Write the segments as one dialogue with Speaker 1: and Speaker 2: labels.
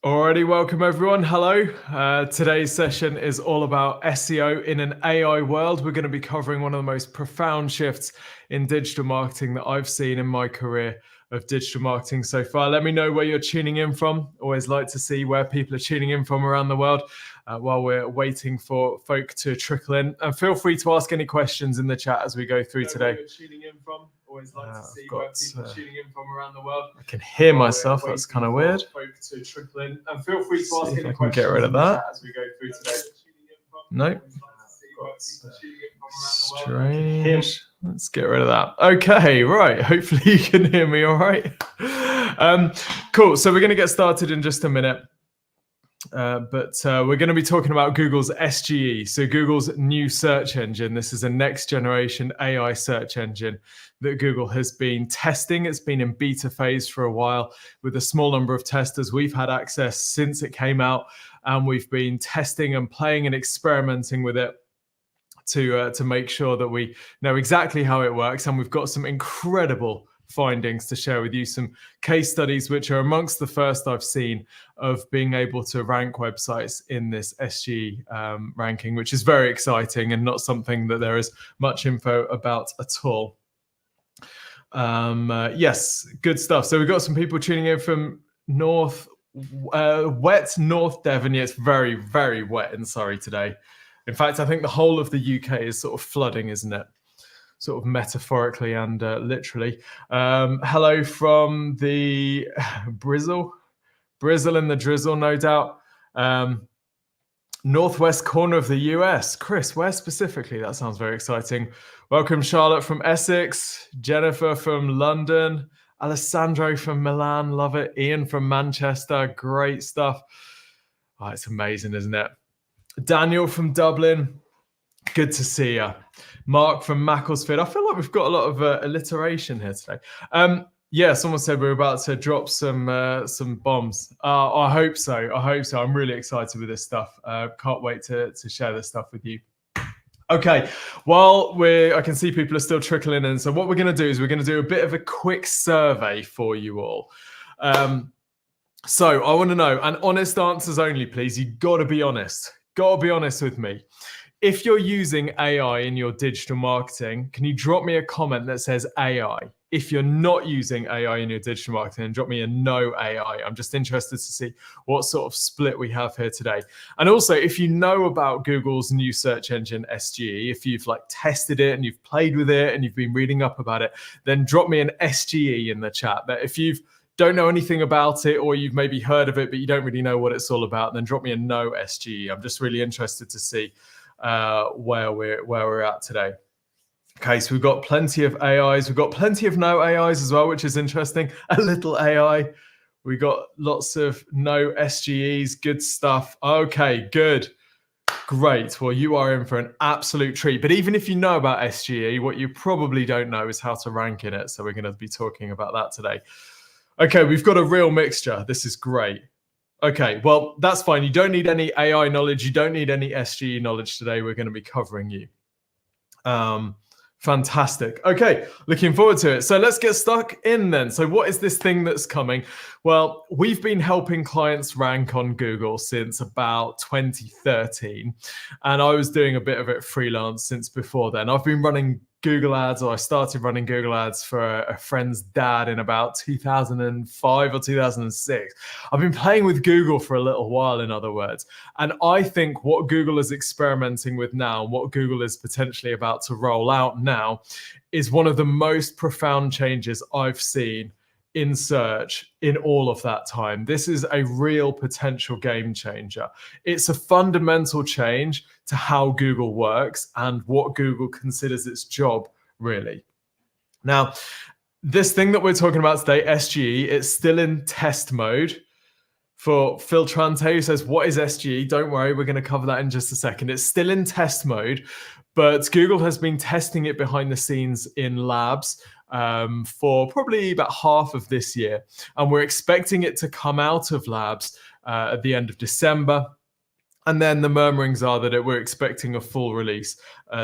Speaker 1: Alrighty, welcome everyone. Hello. Today's session is all about SEO in an AI world. We're going to be covering one of the most profound shifts in digital marketing that I've seen in my career of digital marketing so far. Let me know where you're tuning in from. Always like to see where people are tuning in from around the world while we're waiting for folk to trickle in. And feel free to ask any questions in the chat as we go through today. Always like to see where people are tuning in from around the world. I can hear myself. That's kind of weird. To trickle in. And feel free to ask any questions get rid of that as we go through today. Nope. Strange. Let's get rid of that. Okay, right. Hopefully you can hear me all right. Cool. So we're going to get started in just a minute. But we're going to be talking about Google's SGE, so Google's new search engine. This is a next generation AI search engine that Google has been testing. It's been in beta phase for a while with a small number of testers. We've had access since it came out, and we've been testing and playing and experimenting with it to make sure that we know exactly how it works. And we've got some incredible findings to share with you, some case studies which are amongst the first I've seen of being able to rank websites in this SGE ranking, which is very exciting and not something that there is much info about at all. Yes, good stuff. So we've got some people tuning in from wet North Devon. Yeah, it's very, very wet in Surrey today. In fact, I think the whole of the UK is sort of flooding, isn't it? Sort of metaphorically and literally. Hello from the Brizzle and the drizzle, no doubt. Northwest corner of the US. Chris, where specifically? That sounds very exciting. Welcome, Charlotte from Essex, Jennifer from London, Alessandro from Milan, love it. Ian from Manchester, great stuff. Oh, it's amazing, isn't it? Daniel from Dublin, good to see you. Mark from Macclesfield. I feel like we've got a lot of alliteration here today. Yeah, someone said we're about to drop some bombs. I hope so. I hope so. I'm really excited with this stuff. Can't wait to share this stuff with you. Okay, while I can see people are still trickling in. So what we're going to do is we're going to do a bit of a quick survey for you all. So I want to know, and honest answers only, please. You've got to be honest. Got to be honest with me. If you're using AI in your digital marketing, can you drop me a comment that says AI? If you're not using AI in your digital marketing, drop me a no AI. I'm just interested to see what sort of split we have here today. And also, if you know about Google's new search engine, SGE, if you've tested it and you've played with it and you've been reading up about it, then drop me an SGE in the chat. But if you don't know anything about it, or you've maybe heard of it, but you don't really know what it's all about, then drop me a no SGE. I'm just really interested to see where we're at today. Okay, so we've got plenty of AIs. We've got plenty of no AIs as well, which is interesting. A little AI. We got lots of no SGEs. Good stuff. Okay, good. Great. Well, you are in for an absolute treat. But even if you know about SGE, what you probably don't know is how to rank in it. So we're going to be talking about that today. Okay, we've got a real mixture. This is great. Okay, well, that's fine. You don't need any AI knowledge. You don't need any SGE knowledge today. We're going to be covering you. Fantastic. Okay, looking forward to it. So let's get stuck in then. So what is this thing that's coming? Well, we've been helping clients rank on Google since about 2013. And I was doing a bit of it freelance since before then. I've been running Google ads, or I started running Google ads for a friend's dad in about 2005 or 2006. I've been playing with Google for a little while, in other words. And I think what Google is experimenting with now, what Google is potentially about to roll out now, is one of the most profound changes I've seen in search in all of that time. This is a real potential game changer. It's a fundamental change to how Google works and what Google considers its job, really. Now, this thing that we're talking about today, SGE, it's still in test mode. For Phil Trante, who says, what is SGE? Don't worry, we're going to cover that in just a second. It's still in test mode, but Google has been testing it behind the scenes in labs for probably about half of this year. And we're expecting it to come out of labs at the end of December. And then the murmurings are that we're expecting a full release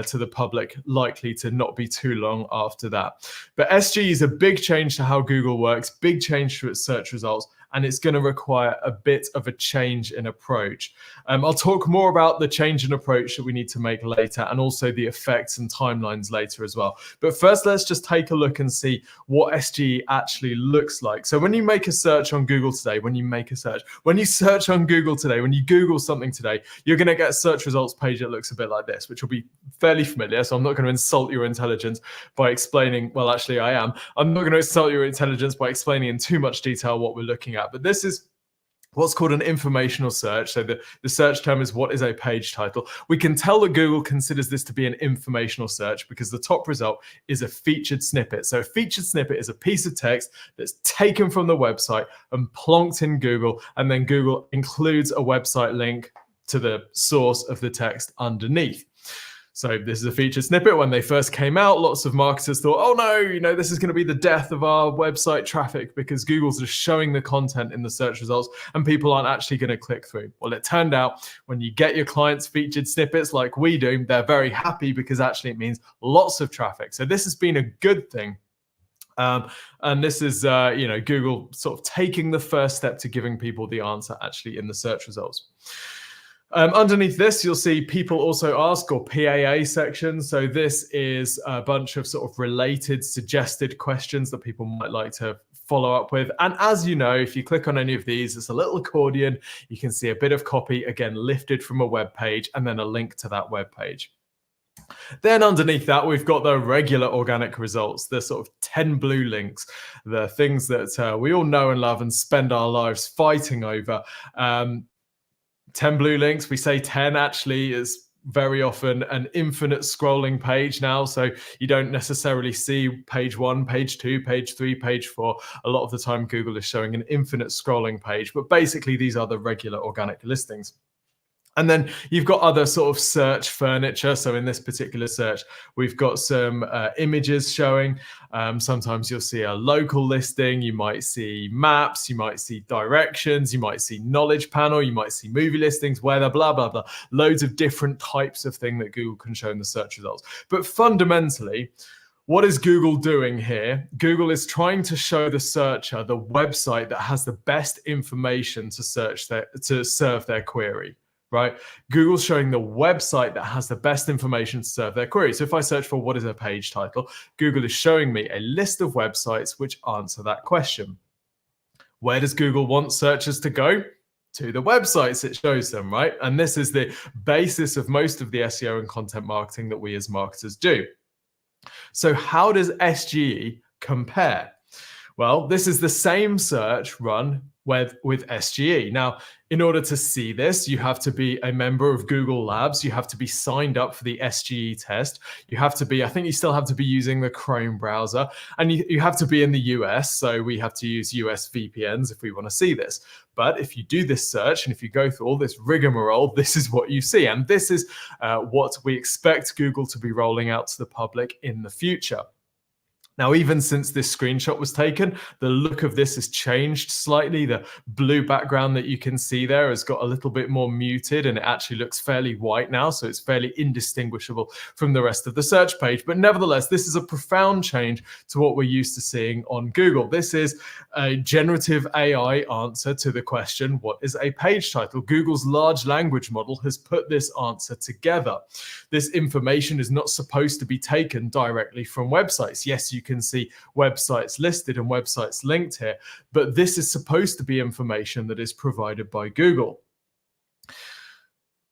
Speaker 1: to the public, likely to not be too long after that. But SGE is a big change to how Google works, big change to its search results, and it's going to require a bit of a change in approach. I'll talk more about the change in approach that we need to make later, and also the effects and timelines later as well. But first, let's just take a look and see what SGE actually looks like. So when you make a search on Google today, when you search on Google today, when you Google something today, you're going to get a search results page that looks a bit like this, which will be fairly familiar. So I'm not going to insult your intelligence by explaining, well, actually I am. I'm not going to insult your intelligence by explaining in too much detail what we're looking at, but this is what's called an informational search. So the search term is what is a page title. We can tell that Google considers this to be an informational search because the top result is a featured snippet. So a featured snippet is a piece of text that's taken from the website and plonked in Google, and then Google includes a website link to the source of the text underneath. So this is a featured snippet. When they first came out, lots of marketers thought, oh no, this is going to be the death of our website traffic because Google's just showing the content in the search results and people aren't actually going to click through. Well, it turned out when you get your clients featured snippets like we do, they're very happy because actually it means lots of traffic. So this has been a good thing. And this is, Google sort of taking the first step to giving people the answer actually in the search results. Underneath this, you'll see people also ask, or PAA section. So this is a bunch of sort of related suggested questions that people might like to follow up with. And as you know, if you click on any of these, it's a little accordion. You can see a bit of copy, again, lifted from a web page, and then a link to that web page. Then underneath that, we've got the regular organic results, the sort of 10 blue links, the things that we all know and love and spend our lives fighting over. 10 blue links, we say 10 actually is very often an infinite scrolling page now. So you don't necessarily see page 1, page 2, page 3, page 4. A lot of the time Google is showing an infinite scrolling page, but basically these are the regular organic listings. And then you've got other sort of search furniture. So in this particular search, we've got some images showing. Sometimes you'll see a local listing. You might see maps. You might see directions. You might see knowledge panel. You might see movie listings, weather, blah, blah, blah. Loads of different types of thing that Google can show in the search results. But fundamentally, what is Google doing here? Google is trying to show the searcher the website that has the best information to serve their query. Right? Google's showing the website that has the best information to serve their query. So if I search for what is a page title, Google is showing me a list of websites which answer that question. Where does Google want searchers to go? To the websites it shows them, right? And this is the basis of most of the SEO and content marketing that we as marketers do. So how does SGE compare? Well, this is the same search run with SGE. Now, in order to see this, you have to be a member of Google Labs. You have to be signed up for the SGE test. You have to be, I think you still have to be using the Chrome browser, and you have to be in the US. So we have to use US VPNs if we want to see this. But if you do this search and if you go through all this rigmarole, this is what you see. And this is what we expect Google to be rolling out to the public in the future. Now, even since this screenshot was taken, the look of this has changed slightly. The blue background that you can see there has got a little bit more muted, and it actually looks fairly white now, so it's fairly indistinguishable from the rest of the search page. But nevertheless, this is a profound change to what we're used to seeing on Google. This is a generative AI answer to the question, what is a page title? Google's large language model has put this answer together. This information is not supposed to be taken directly from websites. Yes, you can see websites listed and websites linked here, but this is supposed to be information that is provided by Google.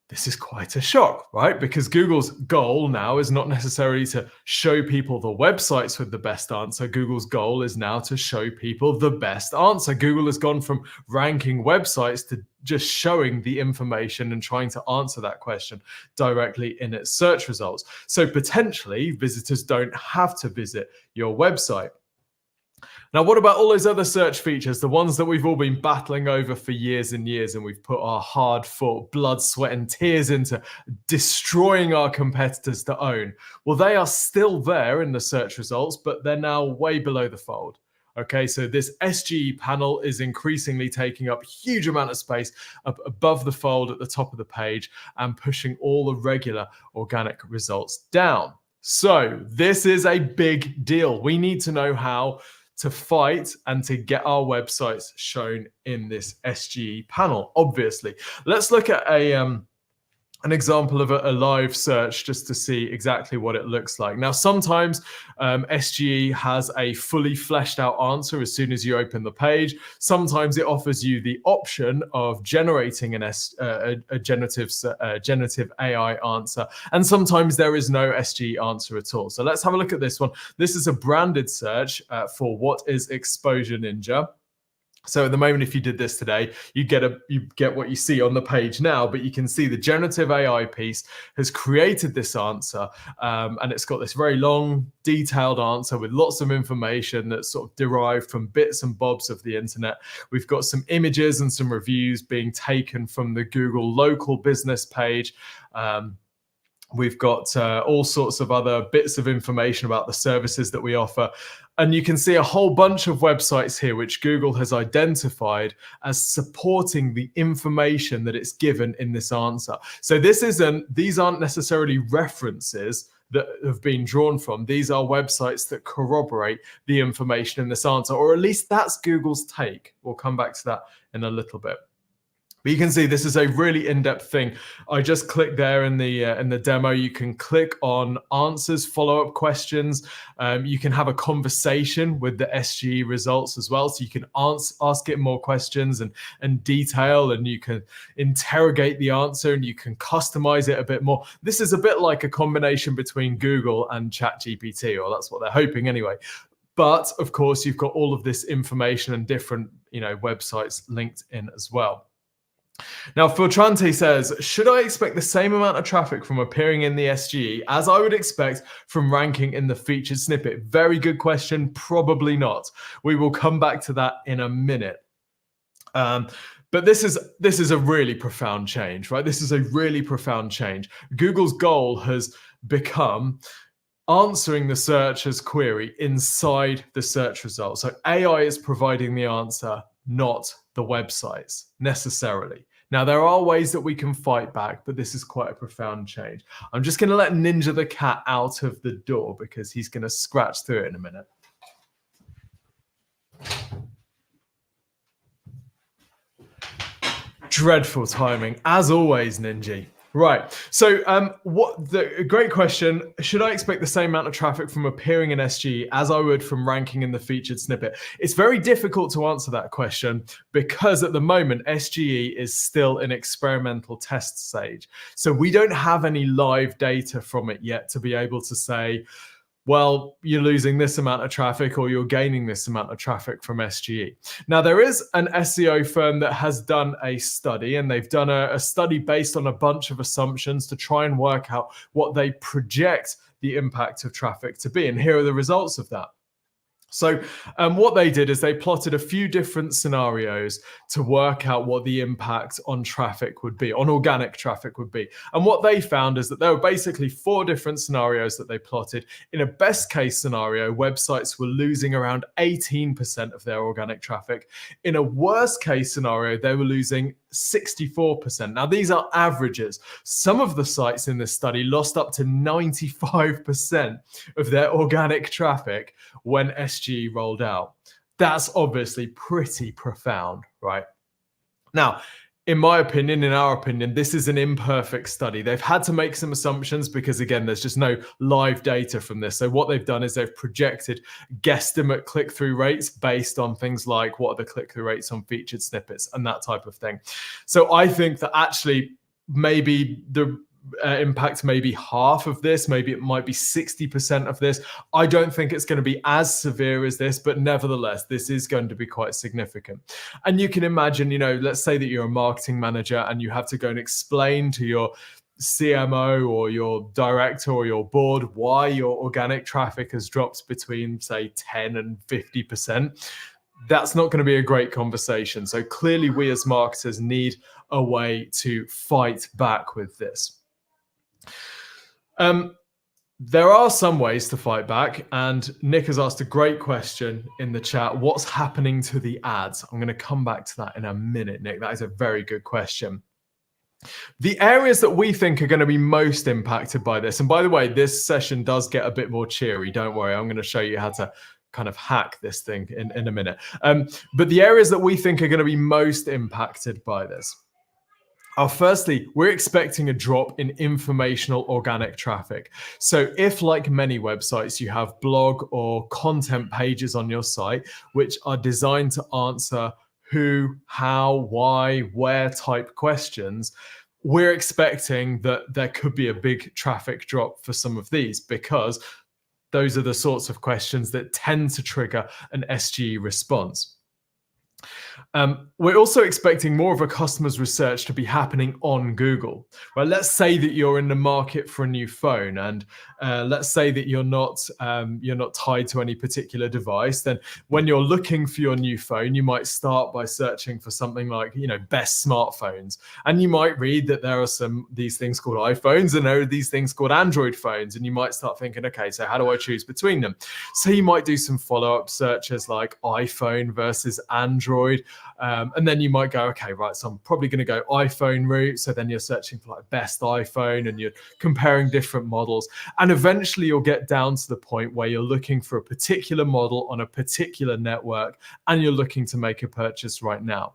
Speaker 1: This is quite a shock, right? Because Google's goal now is not necessarily to show people the websites with the best answer. Google's goal is now to show people the best answer. Google has gone from ranking websites to just showing the information and trying to answer that question directly in its search results. So potentially visitors don't have to visit your website. Now, what about all those other search features, the ones that we've all been battling over for years and years, and we've put our hard-fought blood, sweat, and tears into destroying our competitors to own? Well, they are still there in the search results, but they're now way below the fold. Okay, so this SGE panel is increasingly taking up a huge amount of space up above the fold at the top of the page and pushing all the regular organic results down. So this is a big deal. We need to know how to fight and to get our websites shown in this SGE panel, obviously. Let's look at an example of a live search just to see exactly what it looks like. Now, sometimes SGE has a fully fleshed out answer as soon as you open the page. Sometimes it offers you the option of generating a generative AI answer. And sometimes there is no SGE answer at all. So let's have a look at this one. This is a branded search for what is Exposure Ninja. So at the moment, if you did this today, you get what you see on the page now, but you can see the generative AI piece has created this answer, and it's got this very long, detailed answer with lots of information that's sort of derived from bits and bobs of the internet. We've got some images and some reviews being taken from the Google local business page. We've got all sorts of other bits of information about the services that we offer. And you can see a whole bunch of websites here which Google has identified as supporting the information that it's given in this answer. So these aren't necessarily references that have been drawn from. These are websites that corroborate the information in this answer, or at least that's Google's take. We'll come back to that in a little bit. But you can see this is a really in-depth thing. I just clicked there in the demo. You can click on answers, follow-up questions. You can have a conversation with the SGE results as well. So you can ask it more questions and detail, and you can interrogate the answer, and you can customize it a bit more. This is a bit like a combination between Google and ChatGPT, or that's what they're hoping anyway. But of course, you've got all of this information and different websites linked in as well. Now, Filtrante says, should I expect the same amount of traffic from appearing in the SGE as I would expect from ranking in the featured snippet? Very good question. Probably not. We will come back to that in a minute. But this is a really profound change, right? This is a really profound change. Google's goal has become answering the searcher's query inside the search results. So AI is providing the answer, not the websites necessarily. Now, there are ways that we can fight back, but this is quite a profound change. I'm just going to let Ninja the cat out of the door because he's going to scratch through it in a minute. Dreadful timing, as always, Ninja. Right. So a great question. Should I expect the same amount of traffic from appearing in SGE as I would from ranking in the featured snippet? It's very difficult to answer that question because at the moment, SGE is still in experimental test stage. So we don't have any live data from it yet to be able to say, well, you're losing this amount of traffic or you're gaining this amount of traffic from SGE. Now, there is an SEO firm that has done a study, and they've done a study based on a bunch of assumptions to try and work out what they project the impact of traffic to be. And here are the results of that. So what they did is they plotted a few different scenarios to work out what the impact on traffic would be, on organic traffic would be. And what they found is that there were basically 4 different scenarios that they plotted. In a best case scenario, websites were losing around 18% of their organic traffic. In a worst case scenario, they were losing 64%. Now, these are averages. Some of the sites in this study lost up to 95% of their organic traffic when SGE rolled out. That's obviously pretty profound, right? Now, in my opinion, in our opinion, this is an imperfect study. They've had to make some assumptions because, again, there's just no live data from this. So what they've done is they've projected guesstimate click-through rates based on things like what are the click-through rates on featured snippets and that type of thing. So I think that actually maybe the impact maybe half of this, maybe it might be 60% of this. I don't think it's going to be as severe as this, but nevertheless, this is going to be quite significant. And you can imagine, let's say that you're a marketing manager and you have to go and explain to your CMO or your director or your board why your organic traffic has dropped between, say, 10 and 50%. That's not going to be a great conversation. So clearly we as marketers need a way to fight back with this. There are some ways to fight back, and Nick has asked a great question in the chat. What's happening to the ads? I'm going to come back to that in a minute, Nick. That is a very good question. The areas that we think are going to be most impacted by this, and by the way, this session does get a bit more cheery. Don't worry, I'm going to show you how to kind of hack this thing in a minute. But the areas that we think are going to be most impacted by this are, firstly, we're expecting a drop in informational organic traffic. So if, like many websites, you have blog or content pages on your site, which are designed to answer who, how, why, where type questions, we're expecting that there could be a big traffic drop for some of these, because those are the sorts of questions that tend to trigger an SGE response. We're also expecting more of a customer's research to be happening on Google. Well, let's say that you're in the market for a new phone, and let's say that you're not tied to any particular device. Then, when you're looking for your new phone, you might start by searching for something like, best smartphones, and you might read that there are these things called iPhones, and there are these things called Android phones, and you might start thinking, okay, so how do I choose between them? So you might do some follow-up searches like iPhone versus Android. And then you might go, okay, right, so I'm probably going to go iPhone route. So then you're searching for like best iPhone, and you're comparing different models. And eventually you'll get down to the point where you're looking for a particular model on a particular network, and you're looking to make a purchase right now.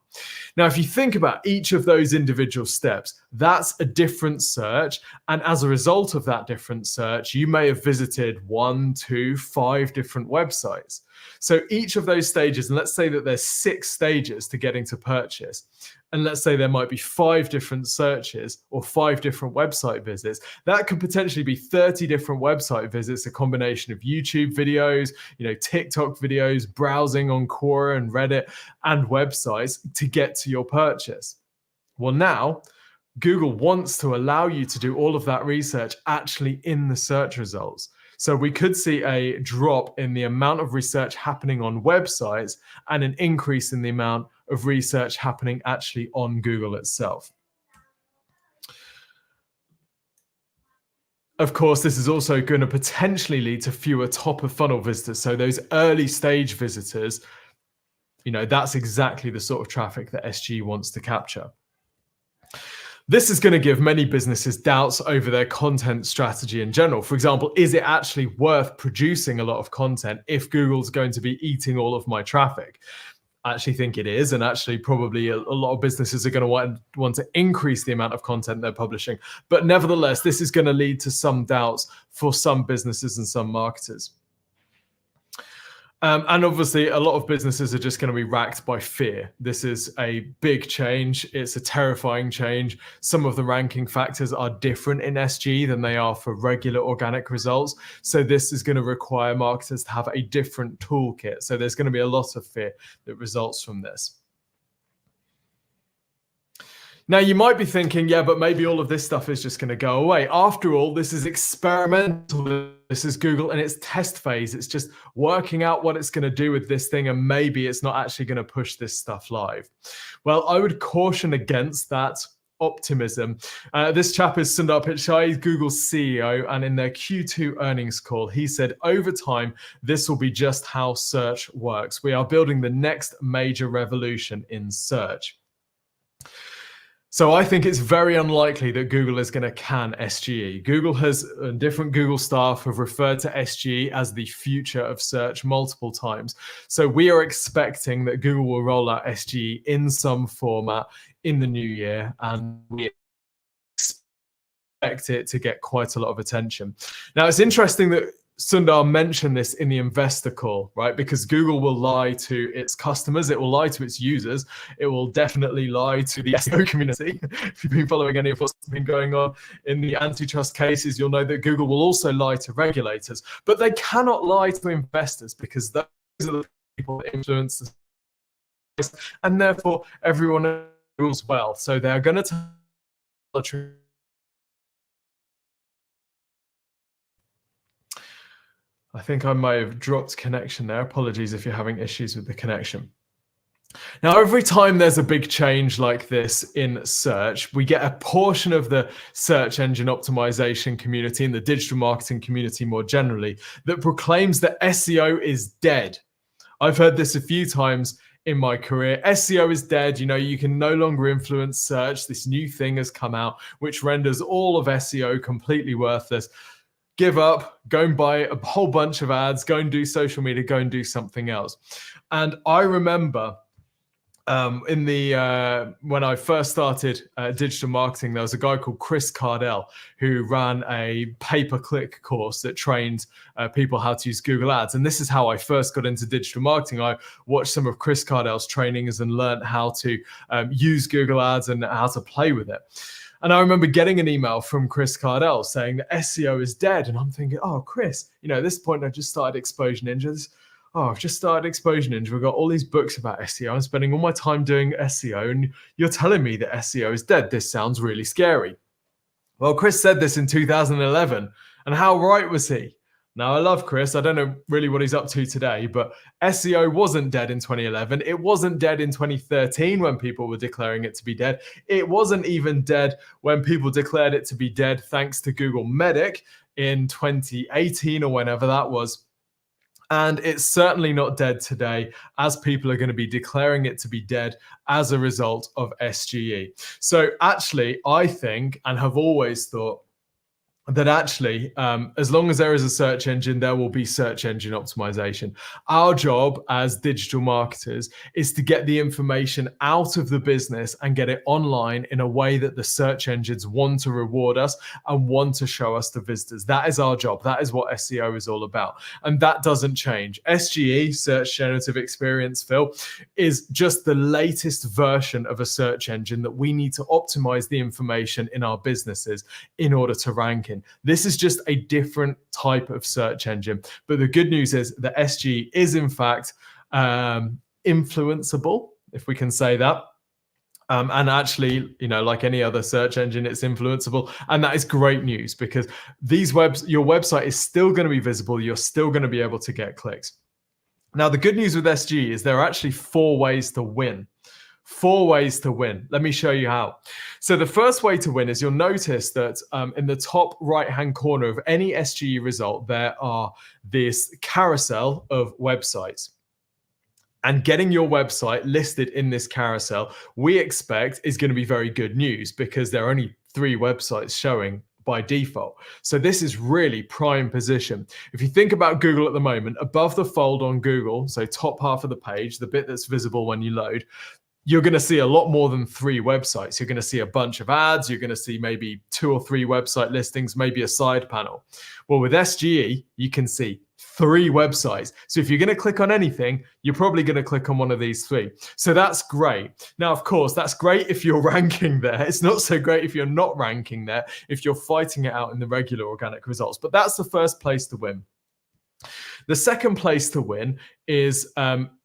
Speaker 1: Now, if you think about each of those individual steps, that's a different search. And as a result of that different search, you may have visited 1, 2, 5 different websites. So each of those stages, and let's say that there's 6 stages to getting to purchase, and let's say there might be 5 different searches or 5 different website visits, that could potentially be 30 different website visits, a combination of YouTube videos, TikTok videos, browsing on Quora and Reddit and websites to get to your purchase. Well, now Google wants to allow you to do all of that research actually in the search results. So we could see a drop in the amount of research happening on websites and an increase in the amount of research happening actually on Google itself. Of course, this is also going to potentially lead to fewer top of funnel visitors. So those early stage visitors, that's exactly the sort of traffic that SGE wants to capture. This is going to give many businesses doubts over their content strategy in general. For example, is it actually worth producing a lot of content if Google's going to be eating all of my traffic? I actually think it is, and actually probably a lot of businesses are going to want to increase the amount of content they're publishing. But nevertheless, this is going to lead to some doubts for some businesses and some marketers. And obviously, a lot of businesses are just going to be racked by fear. This is a big change. It's a terrifying change. Some of the ranking factors are different in SGE than they are for regular organic results. So this is going to require marketers to have a different toolkit. So there's going to be a lot of fear that results from this. Now, you might be thinking, yeah, but maybe all of this stuff is just going to go away. After all, this is experimental. This is Google in its test phase. It's just working out what it's going to do with this thing, and maybe it's not actually going to push this stuff live. Well, I would caution against that optimism. This chap is Sundar Pichai, Google's CEO, and in their Q2 earnings call, he said, over time, this will be just how search works. We are building the next major revolution in search. So I think it's very unlikely that Google is going to can SGE. Different Google staff have referred to SGE as the future of search multiple times. So we are expecting that Google will roll out SGE in some format in the new year, and we expect it to get quite a lot of attention. Now, it's interesting that Sundar mentioned this in the investor call, right? Because Google will lie to its customers, it will lie to its users, it will definitely lie to the SEO community. If you've been following any of what's been going on in the antitrust cases, you'll know that Google will also lie to regulators, but they cannot lie to investors, because those are the people that influence the price, and therefore everyone rules well. So they're going to tell the truth. I think I might have dropped connection there. Apologies if you're having issues with the connection. Now, every time there's a big change like this in search, we get a portion of the search engine optimization community and the digital marketing community more generally that proclaims that SEO is dead. I've heard this a few times in my career. SEO is dead. You can no longer influence search. This new thing has come out which renders all of SEO completely worthless. give up, go and buy a whole bunch of ads, go and do social media, go and do something else. And I remember when I first started digital marketing, there was a guy called Chris Cardell who ran a pay-per-click course that trained people how to use Google Ads. And this is how I first got into digital marketing. I watched some of Chris Cardell's trainings and learned how to use Google Ads and how to play with it. And I remember getting an email from Chris Cardell saying that SEO is dead. And I'm thinking, oh, Chris, at this point, I just started Exposure Ninjas. I've just started Exposure Ninja. We've got all these books about SEO. I'm spending all my time doing SEO, and you're telling me that SEO is dead. This sounds really scary. Well, Chris said this in 2011, and how right was he? Now, I love Chris. I don't know really what he's up to today, but SEO wasn't dead in 2011. It wasn't dead in 2013 when people were declaring it to be dead. It wasn't even dead when people declared it to be dead thanks to Google Medic in 2018 or whenever that was. And it's certainly not dead today, as people are going to be declaring it to be dead as a result of SGE. So actually, I think and have always thought that actually, as long as there is a search engine, there will be search engine optimization. Our job as digital marketers is to get the information out of the business and get it online in a way that the search engines want to reward us and want to show us the visitors. That is our job. That is what SEO is all about. And that doesn't change. SGE, Search Generative Experience, Phil, is just the latest version of a search engine that we need to optimize the information in our businesses in order to rank in. This is just a different type of search engine. But the good news is that SGE is in fact influenceable, if we can say that. And actually, like any other search engine, it's influenceable. And that is great news because your website is still going to be visible. You're still going to be able to get clicks. Now, the good news with SGE is there are actually 4 ways to win. 4 ways to win. Let me show you how. So the first way to win is you'll notice that in the top right-hand corner of any SGE result, there are this carousel of websites. And getting your website listed in this carousel, we expect is going to be very good news because there are only 3 websites showing by default. So this is really prime position. If you think about Google at the moment, above the fold on Google, so top half of the page, the bit that's visible when you load, you're going to see a lot more than 3 websites. You're going to see a bunch of ads. You're going to see maybe 2 or 3 website listings, maybe a side panel. Well, with SGE, you can see 3 websites. So if you're going to click on anything, you're probably going to click on one of these 3. So that's great. Now, of course, that's great if you're ranking there. It's not so great if you're not ranking there, if you're fighting it out in the regular organic results. But that's the first place to win. The second place to win is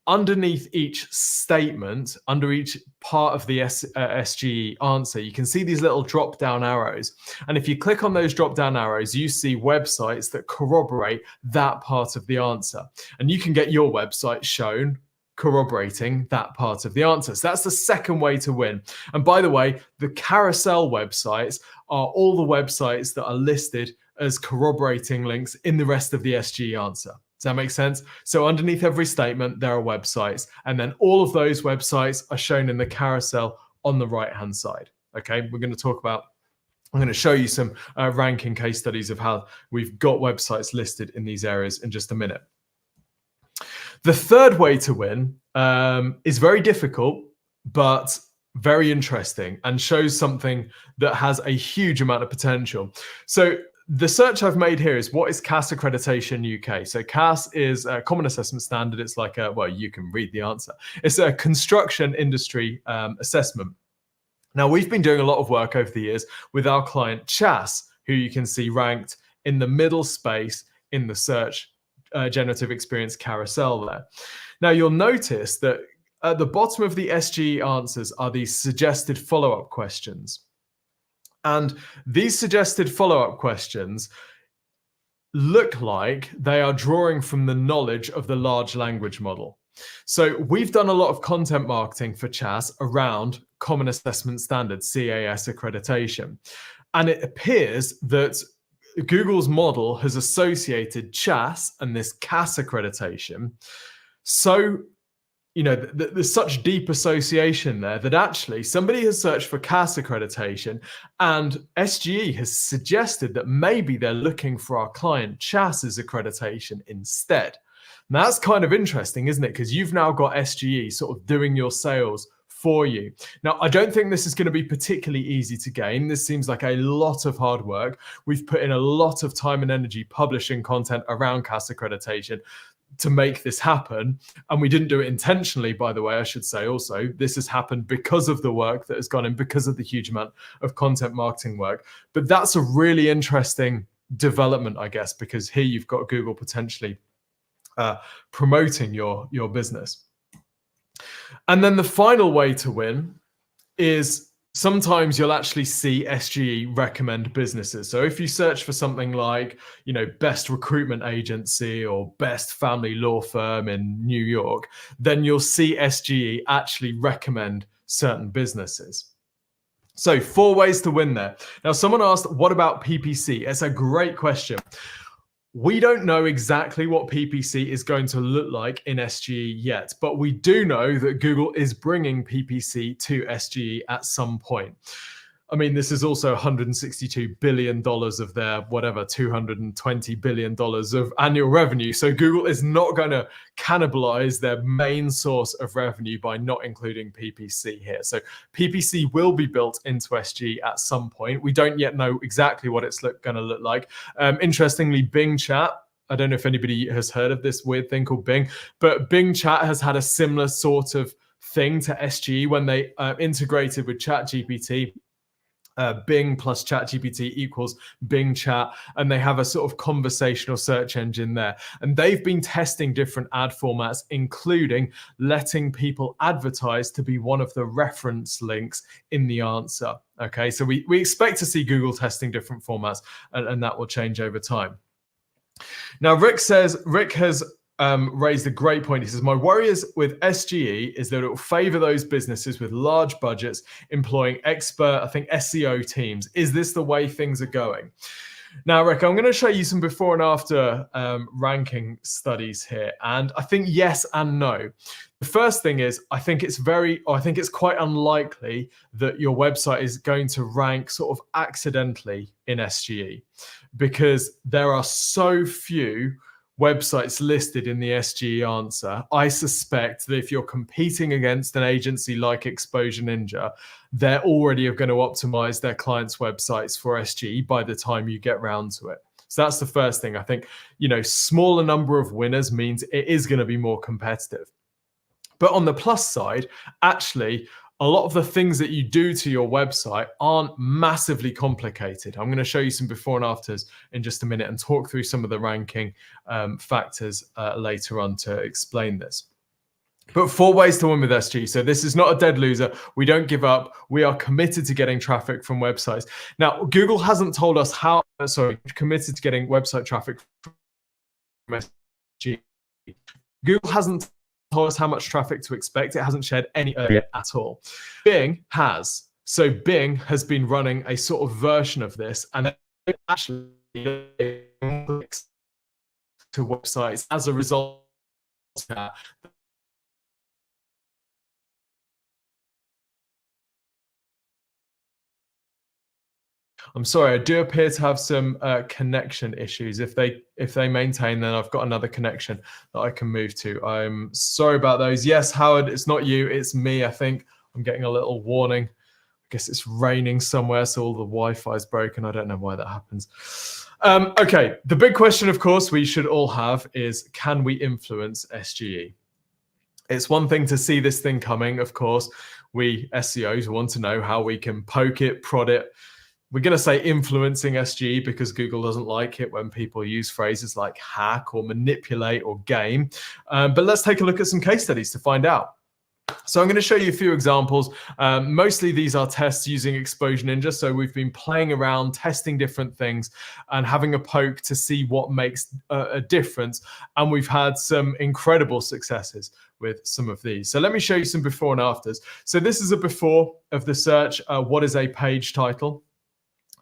Speaker 1: underneath each statement, under each part of the SGE answer, you can see these little drop-down arrows. And if you click on those drop-down arrows, you see websites that corroborate that part of the answer. And you can get your website shown corroborating that part of the answer. So that's the second way to win. And by the way, the carousel websites are all the websites that are listed as corroborating links in the rest of the SGE answer. Does that make sense? So underneath every statement, there are websites, and then all of those websites are shown in the carousel on the right-hand side. Okay, I'm going to show you some ranking case studies of how we've got websites listed in these areas in just a minute. The third way to win is very difficult, but very interesting and shows something that has a huge amount of potential. So the search I've made here is what is CAS accreditation UK? So CAS is a common assessment standard. It's like well, you can read the answer. It's a construction industry assessment. Now, we've been doing a lot of work over the years with our client CHAS, who you can see ranked in the middle space in the search generative experience carousel there. Now, you'll notice that at the bottom of the SGE answers are these suggested follow-up questions. And these suggested follow-up questions look like they are drawing from the knowledge of the large language model. So we've done a lot of content marketing for CHAS around Common Assessment Standard, CAS accreditation. And it appears that Google's model has associated CHAS and this CAS accreditation so there's such deep association there that actually somebody has searched for CAS accreditation, and SGE has suggested that maybe they're looking for our client CHAS's accreditation instead. Now, that's kind of interesting, isn't it? Because you've now got SGE sort of doing your sales for you. Now, I don't think this is going to be particularly easy to gain. This seems like a lot of hard work. We've put in a lot of time and energy publishing content around CAS accreditation to make this happen. And we didn't do it intentionally, by the way, I should say also. This has happened because of the work that has gone in, because of the huge amount of content marketing work. But that's a really interesting development, I guess, because here you've got Google potentially promoting your business. And then the final way to win is sometimes you'll actually see SGE recommend businesses. So if you search for something like, best recruitment agency or best family law firm in New York, then you'll see SGE actually recommend certain businesses. So 4 ways to win there. Now, someone asked, what about PPC? It's a great question. We don't know exactly what PPC is going to look like in SGE yet, but we do know that Google is bringing PPC to SGE at some point. I mean, this is also $162 billion of their whatever, $220 billion of annual revenue. So Google is not going to cannibalize their main source of revenue by not including PPC here. So PPC will be built into SGE at some point. We don't yet know exactly what it's going to look like. Interestingly, Bing Chat, I don't know if anybody has heard of this weird thing called Bing, but Bing Chat has had a similar sort of thing to SGE when they integrated with ChatGPT. Bing plus ChatGPT equals Bing Chat, and they have a sort of conversational search engine there. And they've been testing different ad formats, including letting people advertise to be one of the reference links in the answer. Okay, so we expect to see Google testing different formats, and that will change over time. Now, Rick has raised a great point. He says, my worry is with SGE is that it will favor those businesses with large budgets employing expert, I think, SEO teams. Is this the way things are going? Now, Rick, I'm going to show you some before and after ranking studies here. And I think yes and no. The first thing is, I think it's quite unlikely that your website is going to rank sort of accidentally in SGE, because there are so few websites listed in the SGE answer. I suspect that if you're competing against an agency like Exposure Ninja, they're already going to optimize their clients' websites for SGE by the time you get round to it. So that's the first thing. I think, smaller number of winners means it is going to be more competitive. But on the plus side, actually, a lot of the things that you do to your website aren't massively complicated. I'm going to show you some before and afters in just a minute and talk through some of the ranking factors later on to explain this. But 4 ways to win with SGE. So this is not a dead loser. We don't give up. We are committed to getting traffic from websites. Now, Google hasn't told us how, committed to getting website traffic from SGE. Google hasn't told us how much traffic to expect. It hasn't shared any at all. Bing has. So Bing has been running a sort of version of this, and actually clicks to websites as a result of that. I'm sorry, I do appear to have some connection issues. If they maintain, then I've got another connection that I can move to. I'm sorry about those. Yes, Howard, it's not you, it's me. I think I'm getting a little warning. I guess it's raining somewhere, so all the Wi-Fi is broken. I don't know why that happens. Okay, the big question, of course, we should all have is, can we influence SGE? It's one thing to see this thing coming, of course. We SEOs want to know how we can poke it, prod it. We're going to say influencing SGE because Google doesn't like it when people use phrases like hack or manipulate or game. But let's take a look at some case studies to find out. So I'm going to show you a few examples. Mostly these are tests using Exposure Ninja. So we've been playing around, testing different things and having a poke to see what makes a difference. And we've had some incredible successes with some of these. So let me show you some before and afters. So this is a before of the search. What is a page title?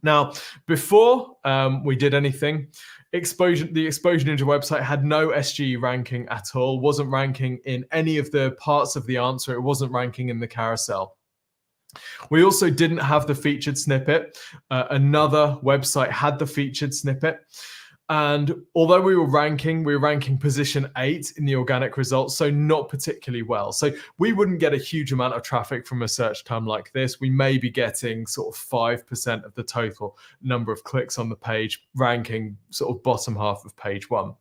Speaker 1: Now, before we did anything, the Exposure Ninja website had no SGE ranking at all, wasn't ranking in any of the parts of the answer, it wasn't ranking in the carousel. We also didn't have the featured snippet. Another website had the featured snippet. And although we were ranking position 8 in the organic results, so not particularly well. So we wouldn't get a huge amount of traffic from a search term like this. We may be getting sort of 5% of the total number of clicks on the page, ranking sort of bottom half of page 1.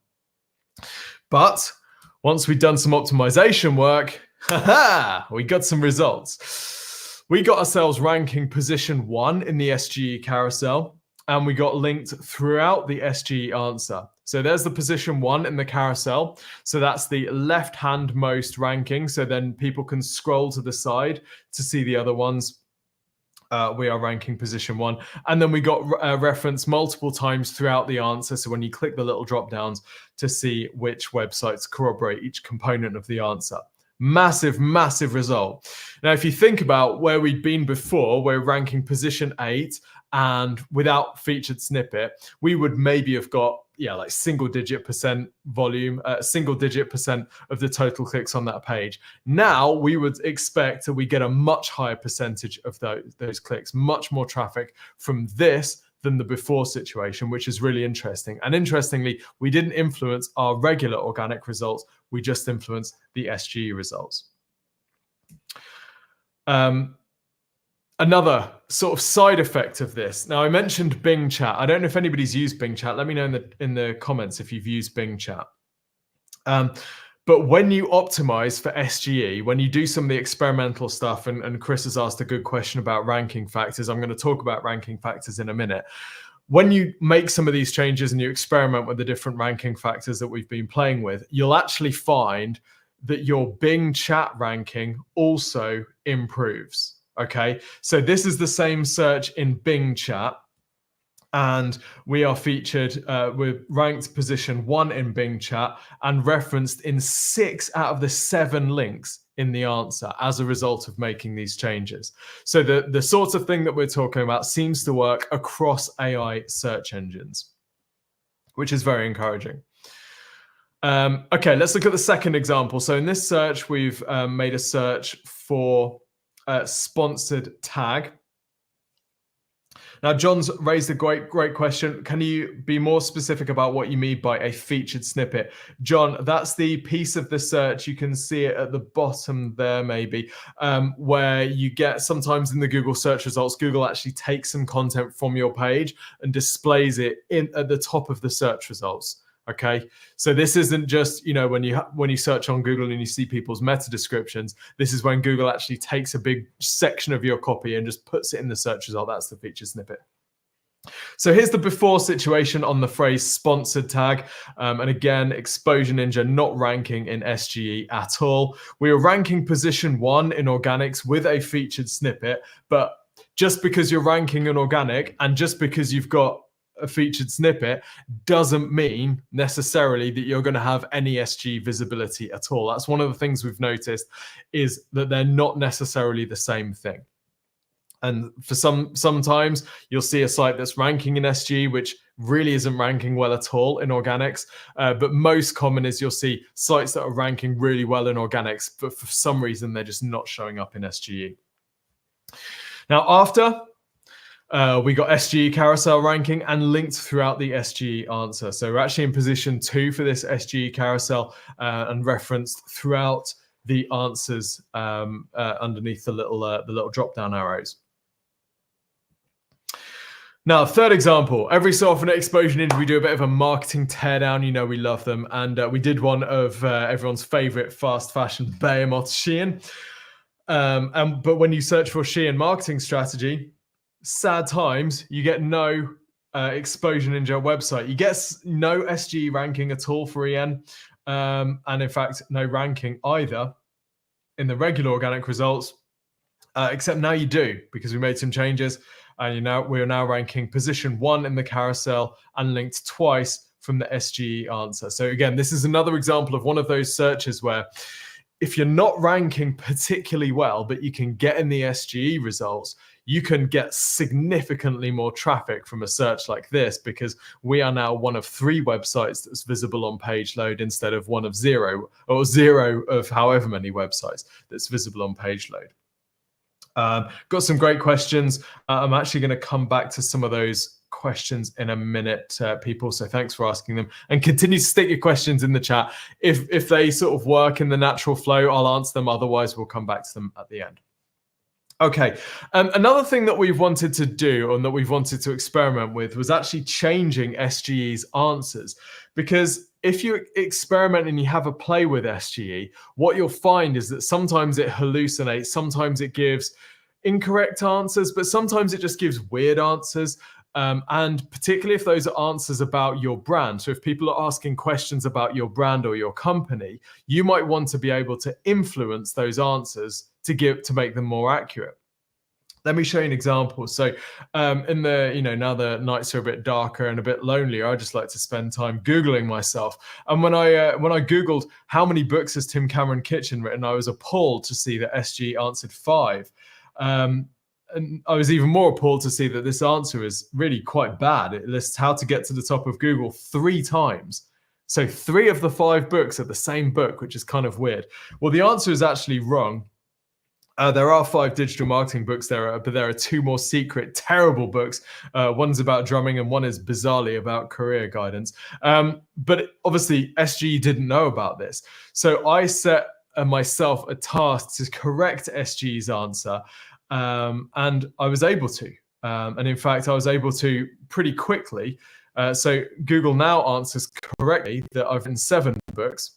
Speaker 1: But once we'd done some optimization work, we got some results. We got ourselves ranking position 1 in the SGE carousel, and we got linked throughout the SGE answer. So there's the position 1 in the carousel. So that's the left-hand most ranking. So then people can scroll to the side to see the other ones. We are ranking position 1. And then we got referenced multiple times throughout the answer. So when you click the little drop downs to see which websites corroborate each component of the answer. Massive, massive result. Now, if you think about where we'd been before, we're ranking position 8, and without featured snippet, we would maybe have got, like single-digit percent volume, single-digit percent of the total clicks on that page. Now, we would expect that we get a much higher percentage of those clicks, much more traffic from this than the before situation, which is really interesting. And interestingly, we didn't influence our regular organic results. We just influenced the SGE results. Another sort of side effect of this. Now, I mentioned Bing Chat. I don't know if anybody's used Bing Chat. Let me know in the comments if you've used Bing Chat. But when you optimize for SGE, when you do some of the experimental stuff, and Chris has asked a good question about ranking factors. I'm going to talk about ranking factors in a minute. When you make some of these changes and you experiment with the different ranking factors that we've been playing with, you'll actually find that your Bing Chat ranking also improves. Okay, so this is the same search in Bing Chat, and we are featured, we're ranked position 1 in Bing Chat and referenced in 6 out of the 7 links in the answer as a result of making these changes. So the sort of thing that we're talking about seems to work across AI search engines, which is very encouraging. Okay, let's look at the second example. So in this search, we've made a search for sponsored tag. Now, John's raised a great question. Can you be more specific about what you mean by a featured snippet? John, that's the piece of the search. You can see it at the bottom there, maybe, where you get sometimes in the Google search results, Google actually takes some content from your page and displays it at the top of the search results. Okay, so this isn't just, when you search on Google and you see people's meta descriptions. This is when Google actually takes a big section of your copy and just puts it in the search result. That's the featured snippet. So here's the before situation on the phrase sponsored tag. And again, Exposure Ninja not ranking in SGE at all. We were ranking position 1 in organics with a featured snippet, but just because you're ranking in organic and just because you've got a featured snippet doesn't mean necessarily that you're going to have any SGE visibility at all. That's one of the things we've noticed, is that they're not necessarily the same thing. And for sometimes you'll see a site that's ranking in SGE, which really isn't ranking well at all in organics. But most common is you'll see sites that are ranking really well in organics, but for some reason they're just not showing up in SGE. Now, after we got SGE carousel ranking and linked throughout the SGE answer. So we're actually in position 2 for this SGE carousel and referenced throughout the answers underneath the little drop-down arrows. Now, third example, every so often at Exposure Ninja, we do a bit of a marketing teardown. We love them. And we did one of everyone's favorite fast fashion behemoth, Shein. But when you search for Shein marketing strategy, sad times, you get no Exposure Ninja website. You get no SGE ranking at all for EN, and in fact, no ranking either in the regular organic results, except now you do, because we made some changes, and we're now ranking position 1 in the carousel and linked twice from the SGE answer. So again, this is another example of one of those searches where if you're not ranking particularly well, but you can get in the SGE results, you can get significantly more traffic from a search like this, because we are now one of 3 websites that's visible on page load instead of one of 0, or 0 of however many websites that's visible on page load. Got some great questions. I'm actually going to come back to some of those questions in a minute, people. So thanks for asking them, and continue to stick your questions in the chat. If they sort of work in the natural flow, I'll answer them. Otherwise, we'll come back to them at the end. Okay, another thing that we've wanted to do, and that we've wanted to experiment with, was actually changing SGE's answers. Because if you experiment and you have a play with SGE, what you'll find is that sometimes it hallucinates, sometimes it gives incorrect answers, but sometimes it just gives weird answers. And particularly if those are answers about your brand. So if people are asking questions about your brand or your company, you might want to be able to influence those answers to make them more accurate. Let me show you an example. So in the, now the nights are a bit darker and a bit lonelier, I just like to spend time Googling myself. And when I Googled how many books has Tim Cameron Kitchen written, I was appalled to see that SGE answered 5. And I was even more appalled to see that this answer is really quite bad. It lists how to get to the top of Google 3 times. So 3 of the 5 books are the same book, which is kind of weird. Well, the answer is actually wrong. There are 5 digital marketing books there, but there are 2 more secret, terrible books. One's about drumming and one is bizarrely about career guidance. But obviously SGE didn't know about this. So I set myself a task to correct SGE's answer. And I was able to. And in fact, I was able to pretty quickly. So Google now answers correctly that I've written 7 books.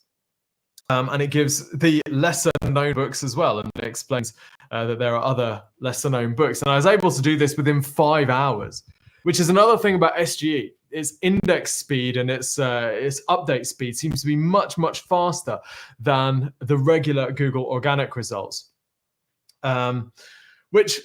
Speaker 1: And it gives the lesser known books as well, and it explains that there are other lesser known books. And I was able to do this within 5 hours, which is another thing about SGE. Its index speed and its update speed seems to be much, much faster than the regular Google organic results, which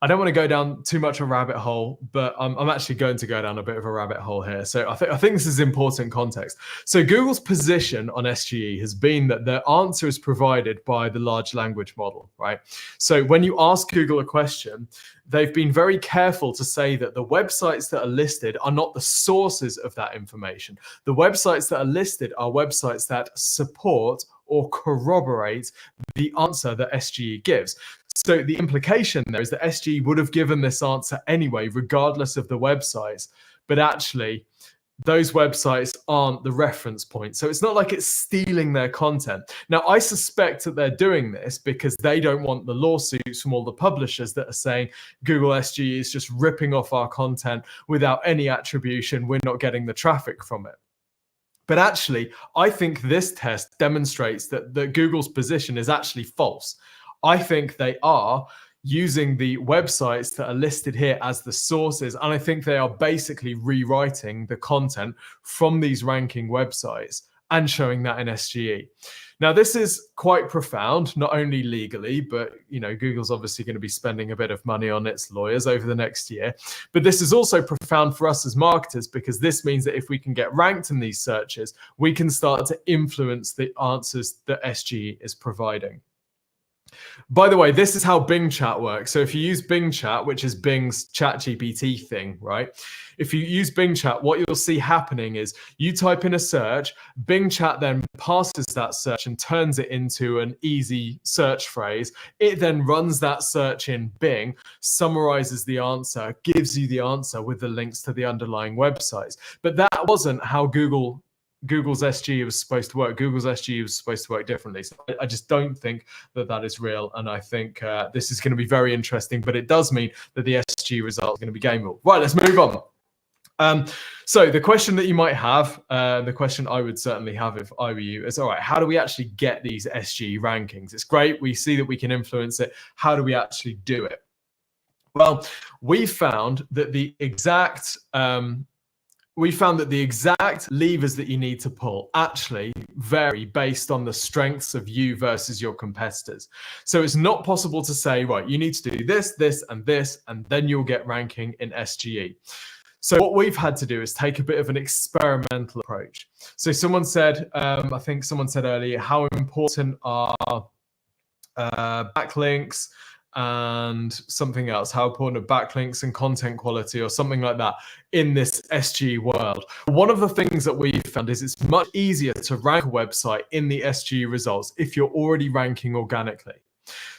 Speaker 1: I don't want to go down too much a rabbit hole, but I'm actually going to go down a bit of a rabbit hole here. So I think this is important context. So Google's position on SGE has been that their answer is provided by the large language model, right? So when you ask Google a question, they've been very careful to say that the websites that are listed are not the sources of that information. The websites that are listed are websites that support or corroborate the answer that SGE gives. So the implication there is that SGE would have given this answer anyway, regardless of the websites, but actually those websites aren't the reference point. So it's not like it's stealing their content. Now, I suspect that they're doing this because they don't want the lawsuits from all the publishers that are saying Google SGE is just ripping off our content without any attribution. We're not getting the traffic from it. But actually, I think this test demonstrates that Google's position is actually false. I think they are using the websites that are listed here as the sources, and I think they are basically rewriting the content from these ranking websites and showing that in SGE. Now, this is quite profound, not only legally, but Google's obviously going to be spending a bit of money on its lawyers over the next year. But this is also profound for us as marketers, because this means that if we can get ranked in these searches, we can start to influence the answers that SGE is providing. By the way, this is how Bing Chat works. So if you use Bing Chat, which is Bing's ChatGPT thing, right? If you use Bing Chat, what you'll see happening is you type in a search, Bing Chat then passes that search and turns it into an easy search phrase. It then runs that search in Bing, summarizes the answer, gives you the answer with the links to the underlying websites. But that wasn't how Google's SGE was supposed to work. Google's SGE was supposed to work differently. So I just don't think that is real. And I think this is going to be very interesting, but it does mean that the SGE result is going to be gameable. Right, let's move on. So the question that you might have, the question I would certainly have if I were you, is, all right, how do we actually get these SGE rankings? It's great. We see that we can influence it. How do we actually do it? Well, we found that the exact levers that you need to pull actually vary based on the strengths of you versus your competitors. So it's not possible to say, right, you need to do this, this, and this, and then you'll get ranking in SGE. So what we've had to do is take a bit of an experimental approach. So someone said, I think someone said earlier, how important are backlinks and something else, how important are backlinks and content quality or something like that in this SGE world. One of the things that we've found is it's much easier to rank a website in the SGE results if you're already ranking organically.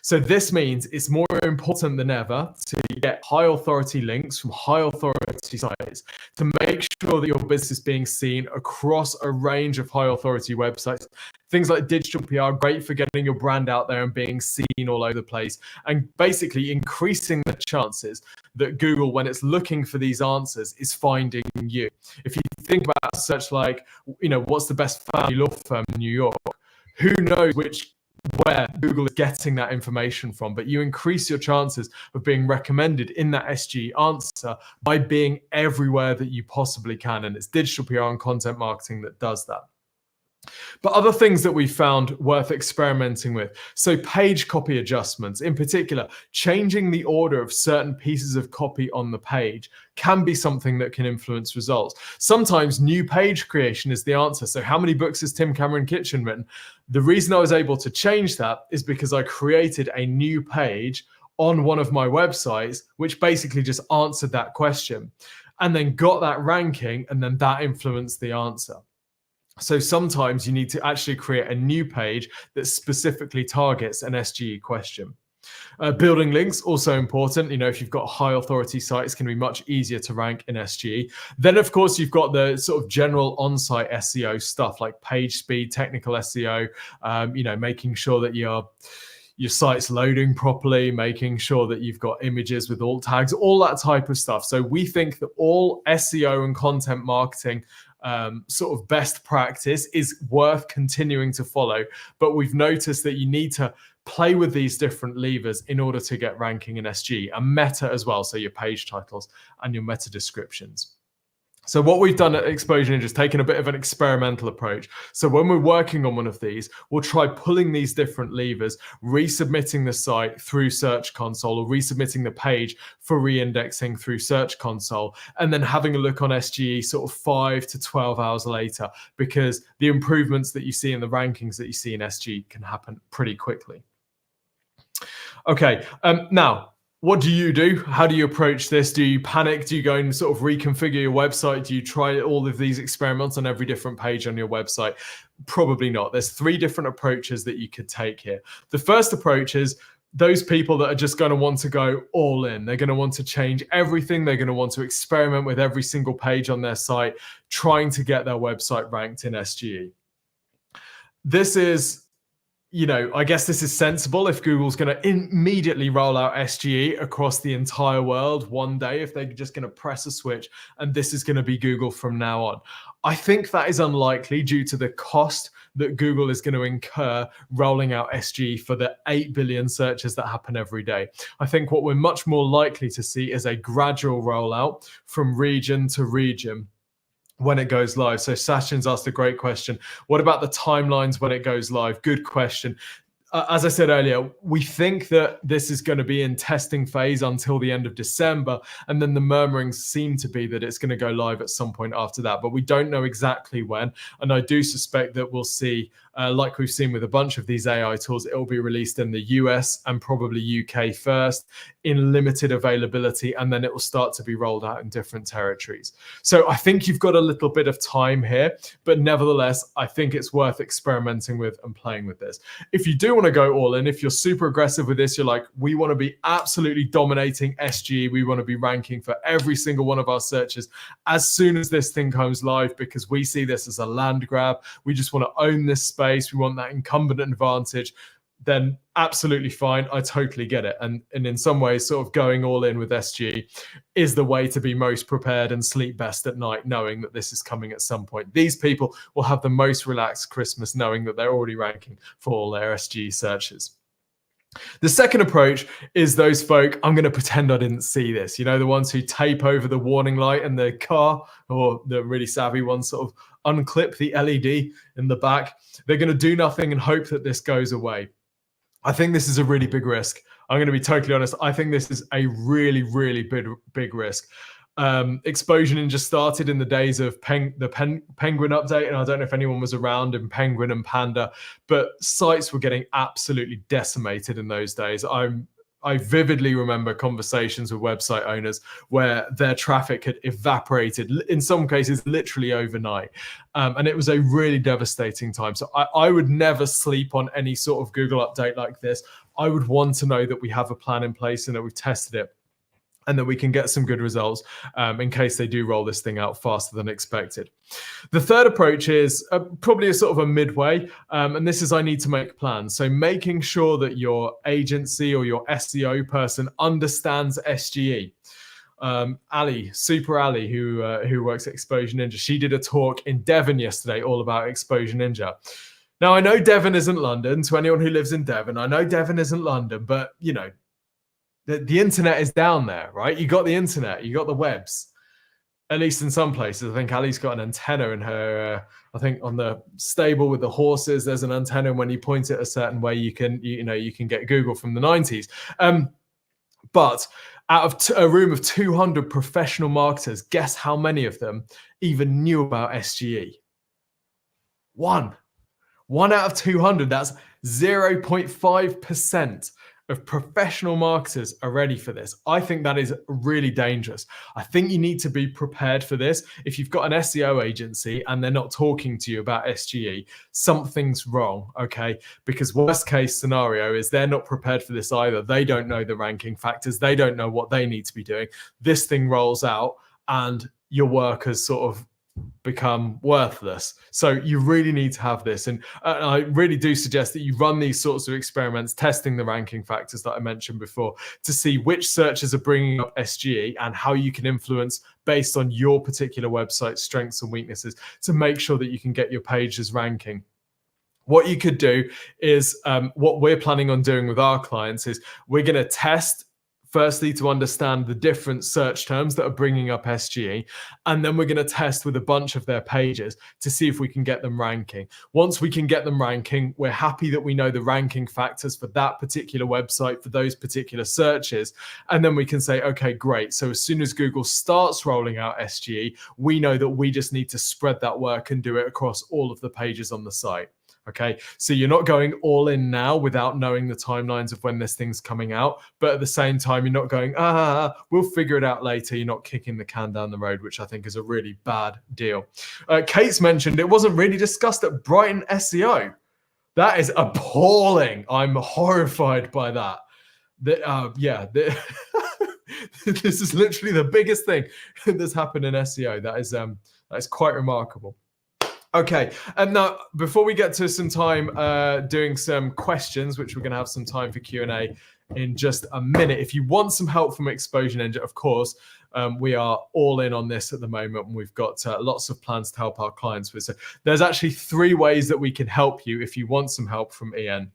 Speaker 1: So this means it's more important than ever to get high authority links from high authority sites to make sure that your business is being seen across a range of high authority websites. Things like digital PR, great for getting your brand out there and being seen all over the place, and basically increasing the chances that Google, when it's looking for these answers, is finding you. If you think about a search like, what's the best family law firm in New York? Who knows where Google is getting that information from, but you increase your chances of being recommended in that SGE answer by being everywhere that you possibly can. And it's digital PR and content marketing that does that. But other things that we found worth experimenting with. So page copy adjustments, in particular, changing the order of certain pieces of copy on the page can be something that can influence results. Sometimes new page creation is the answer. So how many books has Tim Cameron Kitchen written? The reason I was able to change that is because I created a new page on one of my websites, which basically just answered that question and then got that ranking, and then that influenced the answer. So sometimes you need to actually create a new page that specifically targets an SGE question. Building links, also important. If you've got high authority sites, it can be much easier to rank in SGE. Then, of course, you've got the sort of general on-site SEO stuff like page speed, technical SEO, making sure that your site's loading properly, making sure that you've got images with alt tags, all that type of stuff. So we think that all SEO and content marketing sort of best practice is worth continuing to follow, but we've noticed that you need to play with these different levers in order to get ranking in SGE, and meta as well, so your page titles and your meta descriptions. So what we've done at Exposure Ninja is taken a bit of an experimental approach. So when we're working on one of these, we'll try pulling these different levers, resubmitting the site through Search Console, or resubmitting the page for re-indexing through Search Console, and then having a look on SGE sort of 5 to 12 hours later, because the improvements that you see in the rankings that you see in SGE can happen pretty quickly. Okay, now, what do you do? How do you approach this? Do you panic? Do you go and sort of reconfigure your website? Do you try all of these experiments on every different page on your website? Probably not. There's 3 different approaches that you could take here. The first approach is those people that are just going to want to go all in. They're going to want to change everything. They're going to want to experiment with every single page on their site, trying to get their website ranked in SGE. This is, I guess this is sensible if Google's going to immediately roll out SGE across the entire world one day, if they're just going to press a switch and this is going to be Google from now on. I think that is unlikely due to the cost that Google is going to incur rolling out SGE for the 8 billion searches that happen every day. I think what we're much more likely to see is a gradual rollout from region to region when it goes live. So Sachin's asked a great question. What about the timelines when it goes live? Good question. As I said earlier, we think that this is going to be in testing phase until the end of December, and then the murmurings seem to be that it's going to go live at some point after that, but we don't know exactly when. And I do suspect that we'll see, like we've seen with a bunch of these AI tools, it will be released in the US and probably UK first in limited availability, and then it will start to be rolled out in different territories. So I think you've got a little bit of time here, but nevertheless, I think it's worth experimenting with and playing with this. If you do want to go all in, if you're super aggressive with this, you're like, we want to be absolutely dominating SGE, we want to be ranking for every single one of our searches as soon as this thing comes live, because we see this as a land grab, we just want to own this space, we want that incumbent advantage, then absolutely fine. I totally get it. And in some ways, sort of going all in with SGE is the way to be most prepared and sleep best at night, knowing that this is coming at some point. These people will have the most relaxed Christmas, knowing that they're already ranking for all their SGE searches. The second approach is those folk, I'm going to pretend I didn't see this, the ones who tape over the warning light in their car, or the really savvy ones sort of unclip the LED in the back. They're going to do nothing and hope that this goes away. I think this is a really big risk. I'm going to be totally honest. I think this is a really, really big risk. Exposure Ninja started in the days of the Penguin update, and I don't know if anyone was around in Penguin and Panda, but sites were getting absolutely decimated in those days. I vividly remember conversations with website owners where their traffic had evaporated, in some cases literally overnight. And it was a really devastating time. So I would never sleep on any sort of Google update like this. I would want to know that we have a plan in place and that we've tested it, and that we can get some good results in case they do roll this thing out faster than expected. The third approach is probably a sort of a midway, and this is I need to make plans. So making sure that your agency or your SEO person understands SGE. Super Ali, who works at Exposure Ninja, she did a talk in Devon yesterday all about Exposure Ninja. Now, I know Devon isn't London. To anyone who lives in Devon, I know Devon isn't London, but you know, the internet is down there, right? You got the internet, you got the webs, at least in some places. I think Ali's got an antenna in her, I think on the stable with the horses, there's an antenna, and when you point it a certain way, you can get Google from the 90s. But out of a room of 200 professional marketers, guess how many of them even knew about SGE? One out of 200, that's 0.5% of professional marketers are ready for this. I think that is really dangerous. I think you need to be prepared for this. If you've got an SEO agency and they're not talking to you about SGE, something's wrong, okay? Because worst case scenario is they're not prepared for this either. They don't know the ranking factors. They don't know what they need to be doing. This thing rolls out and your work has sort of become worthless. So you really need to have this. And I really do suggest that you run these sorts of experiments, testing the ranking factors that I mentioned before, to see which searches are bringing up SGE and how you can influence based on your particular website's strengths and weaknesses to make sure that you can get your pages ranking. What you could do is what we're planning on doing with our clients is we're going to test firstly to understand the different search terms that are bringing up SGE, and then we're going to test with a bunch of their pages to see if we can get them ranking. Once we can get them ranking, we're happy that we know the ranking factors for that particular website, for those particular searches, and then we can say, okay, great. So as soon as Google starts rolling out SGE, we know that we just need to spread that work and do it across all of the pages on the site. Okay, so you're not going all in now without knowing the timelines of when this thing's coming out, but at the same time, you're not going, we'll figure it out later. You're not kicking the can down the road, which I think is a really bad deal. Kate's mentioned it wasn't really discussed at Brighton SEO. That is appalling. I'm horrified by that. This is literally the biggest thing that's happened in SEO. That is quite remarkable. Okay, and now before we get to some time doing some questions, which we're going to have some time for Q&A in just a minute. If you want some help from Exposure Ninja, of course, we are all in on this at the moment, and we've got lots of plans to help our clients with. So there's actually 3 ways that we can help you if you want some help from EN.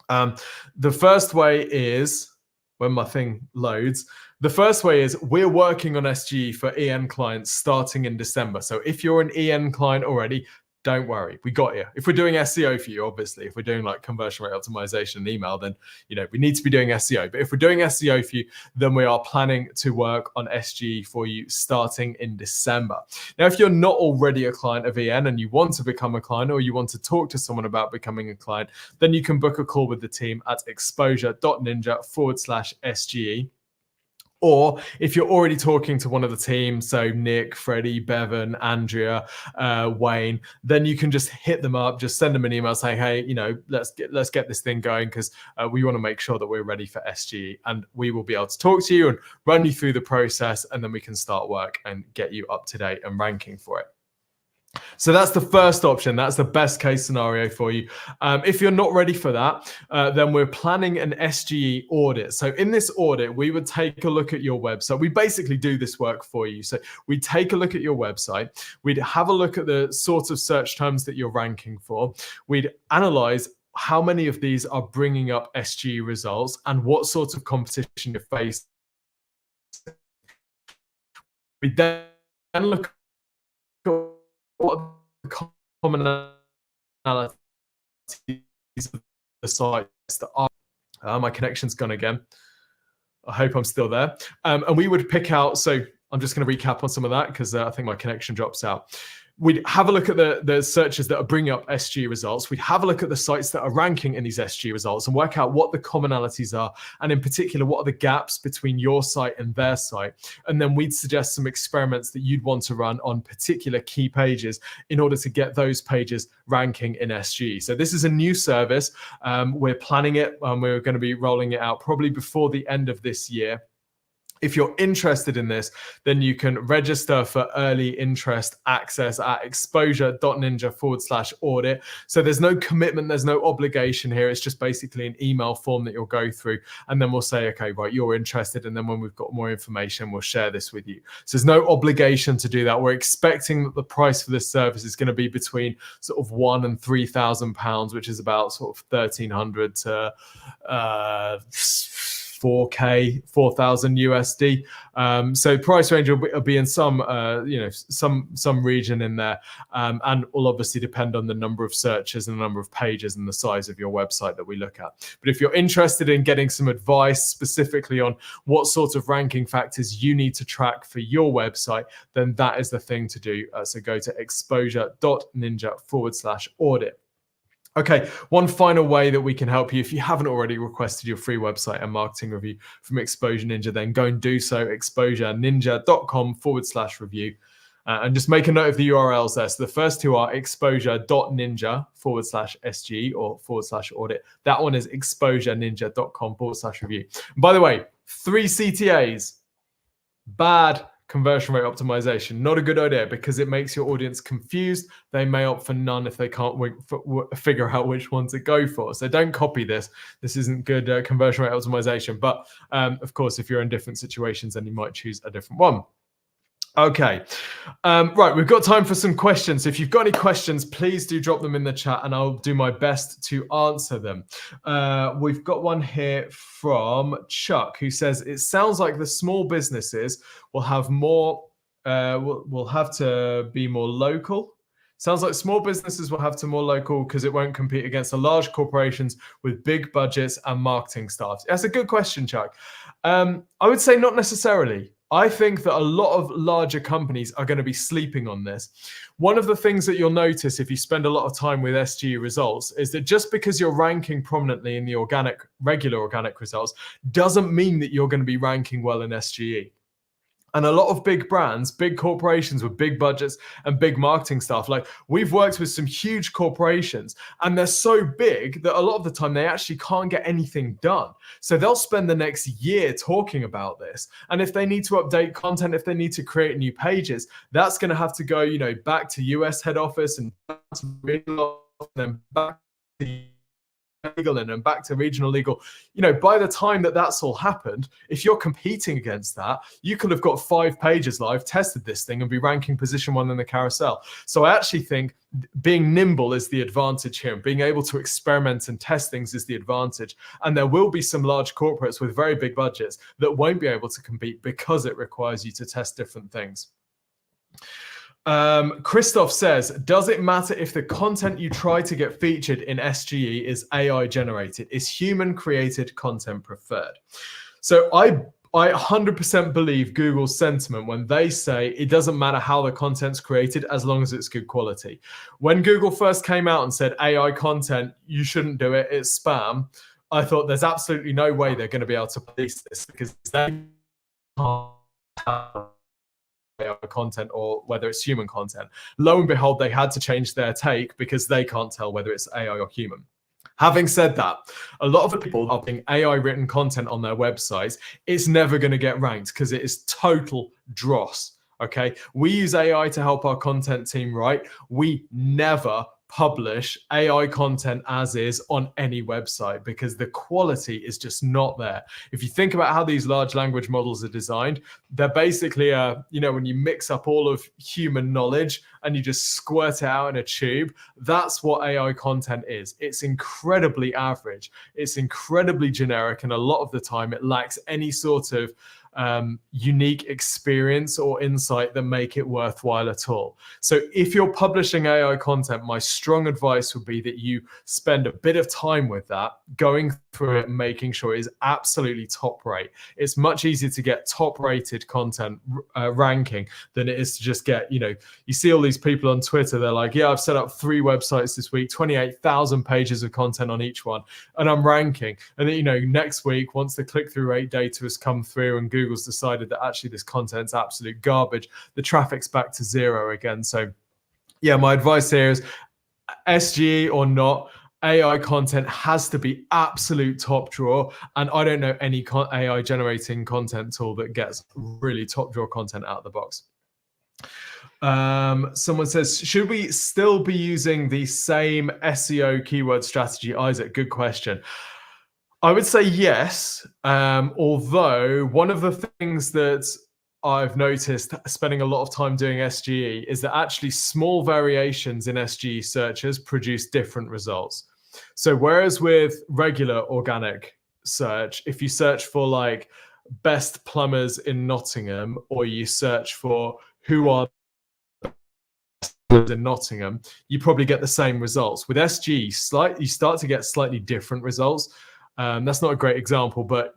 Speaker 1: The first way is, when my thing loads, the first way is we're working on SGE for EN clients starting in December. So if you're an EN client already, don't worry, we got you. If we're doing SEO for you, obviously, if we're doing like conversion rate optimization and email, then we need to be doing SEO. But if we're doing SEO for you, then we are planning to work on SGE for you starting in December. Now, if you're not already a client of EN and you want to become a client, or you want to talk to someone about becoming a client, then you can book a call with the team at exposure.ninja/SGE. Or if you're already talking to one of the team, so Nick, Freddie, Bevan, Andrea, Wayne, then you can just hit them up, just send them an email saying, hey, let's get this thing going, because we want to make sure that we're ready for SGE, and we will be able to talk to you and run you through the process, and then we can start work and get you up to date and ranking for it. So that's the first option. That's the best case scenario for you. If you're not ready for that, then we're planning an SGE audit. So in this audit, we would take a look at your website. We basically do this work for you. So we take a look at your website. We'd have a look at the sorts of search terms that you're ranking for. We'd analyze how many of these are bringing up SGE results and what sorts of competition you're facing. We then look at what are the commonalities of the sites that are. My connection's gone again. I hope I'm still there. And we would pick out, so I'm just going to recap on some of that because I think my connection drops out. we'd have a look at the searches that are bringing up SGE results. We'd have a look at the sites that are ranking in these SGE results and work out what the commonalities are, and in particular, what are the gaps between your site and their site. And then we'd suggest some experiments that you'd want to run on particular key pages in order to get those pages ranking in SGE. So this is a new service. We're planning it, and we're going to be rolling it out probably before the end of this year. If you're interested in this, then you can register for early interest access at exposure.ninja/audit. So there's no commitment, there's no obligation here. It's just basically an email form that you'll go through, and then we'll say, okay, right, you're interested. And then when we've got more information, we'll share this with you. So there's no obligation to do that. We're expecting that the price for this service is going to be between sort of £1,000 and £3,000, which is about sort of 1,300 to 4,000 USD. So price range will be in some, some region in there, and will obviously depend on the number of searches and the number of pages and the size of your website that we look at. But if you're interested in getting some advice specifically on what sort of ranking factors you need to track for your website, then that is the thing to do. So go to exposure.ninja/audit. Okay, one final way that we can help you, if you haven't already requested your free website and marketing review from Exposure Ninja, then go and do so, exposureninja.com/review. And just make a note of the URLs there. So the first two are exposure.ninja/SGE or /audit. That one is exposureninja.com/review. By the way, 3 CTAs, bad conversion rate optimization. Not a good idea because it makes your audience confused. They may opt for none if they can't figure out which one to go for. So don't copy this. This isn't good conversion rate optimization. But of course, if you're in different situations, then you might choose a different one. Okay, right, we've got time for some questions. If you've got any questions, please do drop them in the chat and I'll do my best to answer them. We've got one here from Chuck who says, it sounds like the small businesses will have more, will have to be more local. Sounds like small businesses will have to more local because it won't compete against the large corporations with big budgets and marketing staffs. That's a good question, Chuck. I would say not necessarily. I think that a lot of larger companies are going to be sleeping on this. One of the things that you'll notice if you spend a lot of time with SGE results is that just because you're ranking prominently in the regular organic results doesn't mean that you're going to be ranking well in SGE. And a lot of big brands, big corporations with big budgets and big marketing staff, like we've worked with some huge corporations and they're so big that a lot of the time they actually can't get anything done. So they'll spend the next year talking about this. And if they need to update content, if they need to create new pages, that's going to have to go, back to US head office and then back to legal and back to regional legal. By the time that that's all happened, if you're competing against that, you could have got 5 pages live, tested this thing and be ranking position 1 in the carousel. So I actually think being nimble is the advantage here, and being able to experiment and test things is the advantage. And there will be some large corporates with very big budgets that won't be able to compete because it requires you to test different things. Christoph says, does it matter if the content you try to get featured in SGE is AI generated? Is human created content preferred? So I 100% believe Google's sentiment when they say it doesn't matter how the content's created as long as it's good quality. When Google first came out and said AI content, you shouldn't do it, it's spam, I thought there's absolutely no way they're going to be able to police this because they can't content or whether it's human content. Lo and behold, they had to change their take because they can't tell whether it's AI or human. Having said that, a lot of the people are putting AI written content on their websites. It's never going to get ranked because it is total dross. Okay, we use AI to help our content team write. We never publish AI content as is on any website because the quality is just not there. If you think about how these large language models are designed, they're basically, when you mix up all of human knowledge and you just squirt it out in a tube, that's what AI content is. It's incredibly average. It's incredibly generic. And a lot of the time it lacks any sort of unique experience or insight that make it worthwhile at all. So if you're publishing AI content, my strong advice would be that you spend a bit of time with that, going for it, making sure it is absolutely top rate. It's much easier to get top rated content ranking than it is to just get, you see all these people on Twitter, they're like, yeah, I've set up 3 websites this week, 28,000 pages of content on each one, and I'm ranking. And then, next week, once the click-through rate data has come through and Google's decided that actually this content's absolute garbage, the traffic's back to 0 again. So yeah, my advice here is SGE or not, AI content has to be absolute top drawer, and I don't know any AI generating content tool that gets really top drawer content out of the box. Someone says, should we still be using the same SEO keyword strategy, Isaac? Good question. I would say yes, although one of the things that I've noticed spending a lot of time doing SGE is that actually small variations in SGE searches produce different results. So whereas with regular organic search, if you search for like best plumbers in Nottingham, or you search for who are in Nottingham, you probably get the same results. With SGE, you start to get slightly different results. That's not a great example, but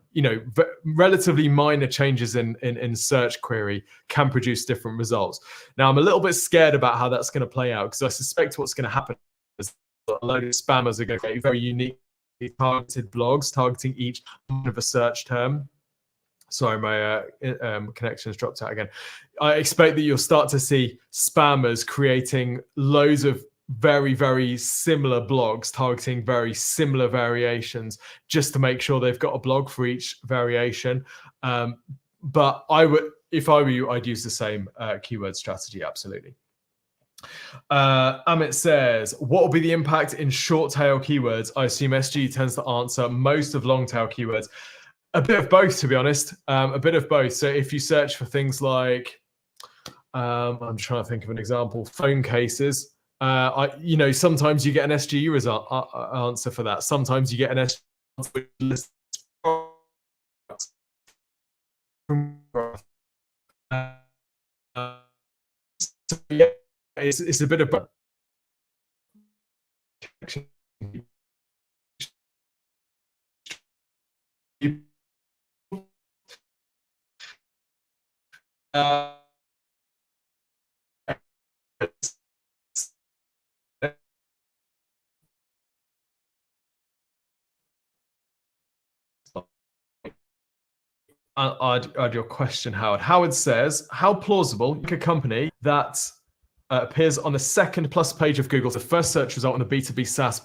Speaker 1: relatively minor changes in search query can produce different results. Now, I'm a little bit scared about how that's going to play out, because I suspect what's going to happen is a load of spammers are going to create very unique targeted blogs targeting each of a search term. Sorry, my connection's dropped out again. I expect that you'll start to see spammers creating loads of very, very similar blogs targeting very similar variations just to make sure they've got a blog for each variation. But if I were you, I'd use the same keyword strategy, absolutely. Amit says, what will be the impact in short tail keywords? I assume SGE tends to answer most of long tail keywords. A bit of both, to be honest. A bit of both. So if you search for things like, I'm trying to think of an example, phone cases, sometimes you get an SGE result answer for that. Sometimes you get an SGE answer which lists products. So yeah, it's a bit of both. I'd your question, Howard. Howard says, how plausible a company that appears on the second plus page of Google, the first search result in the B2B SaaS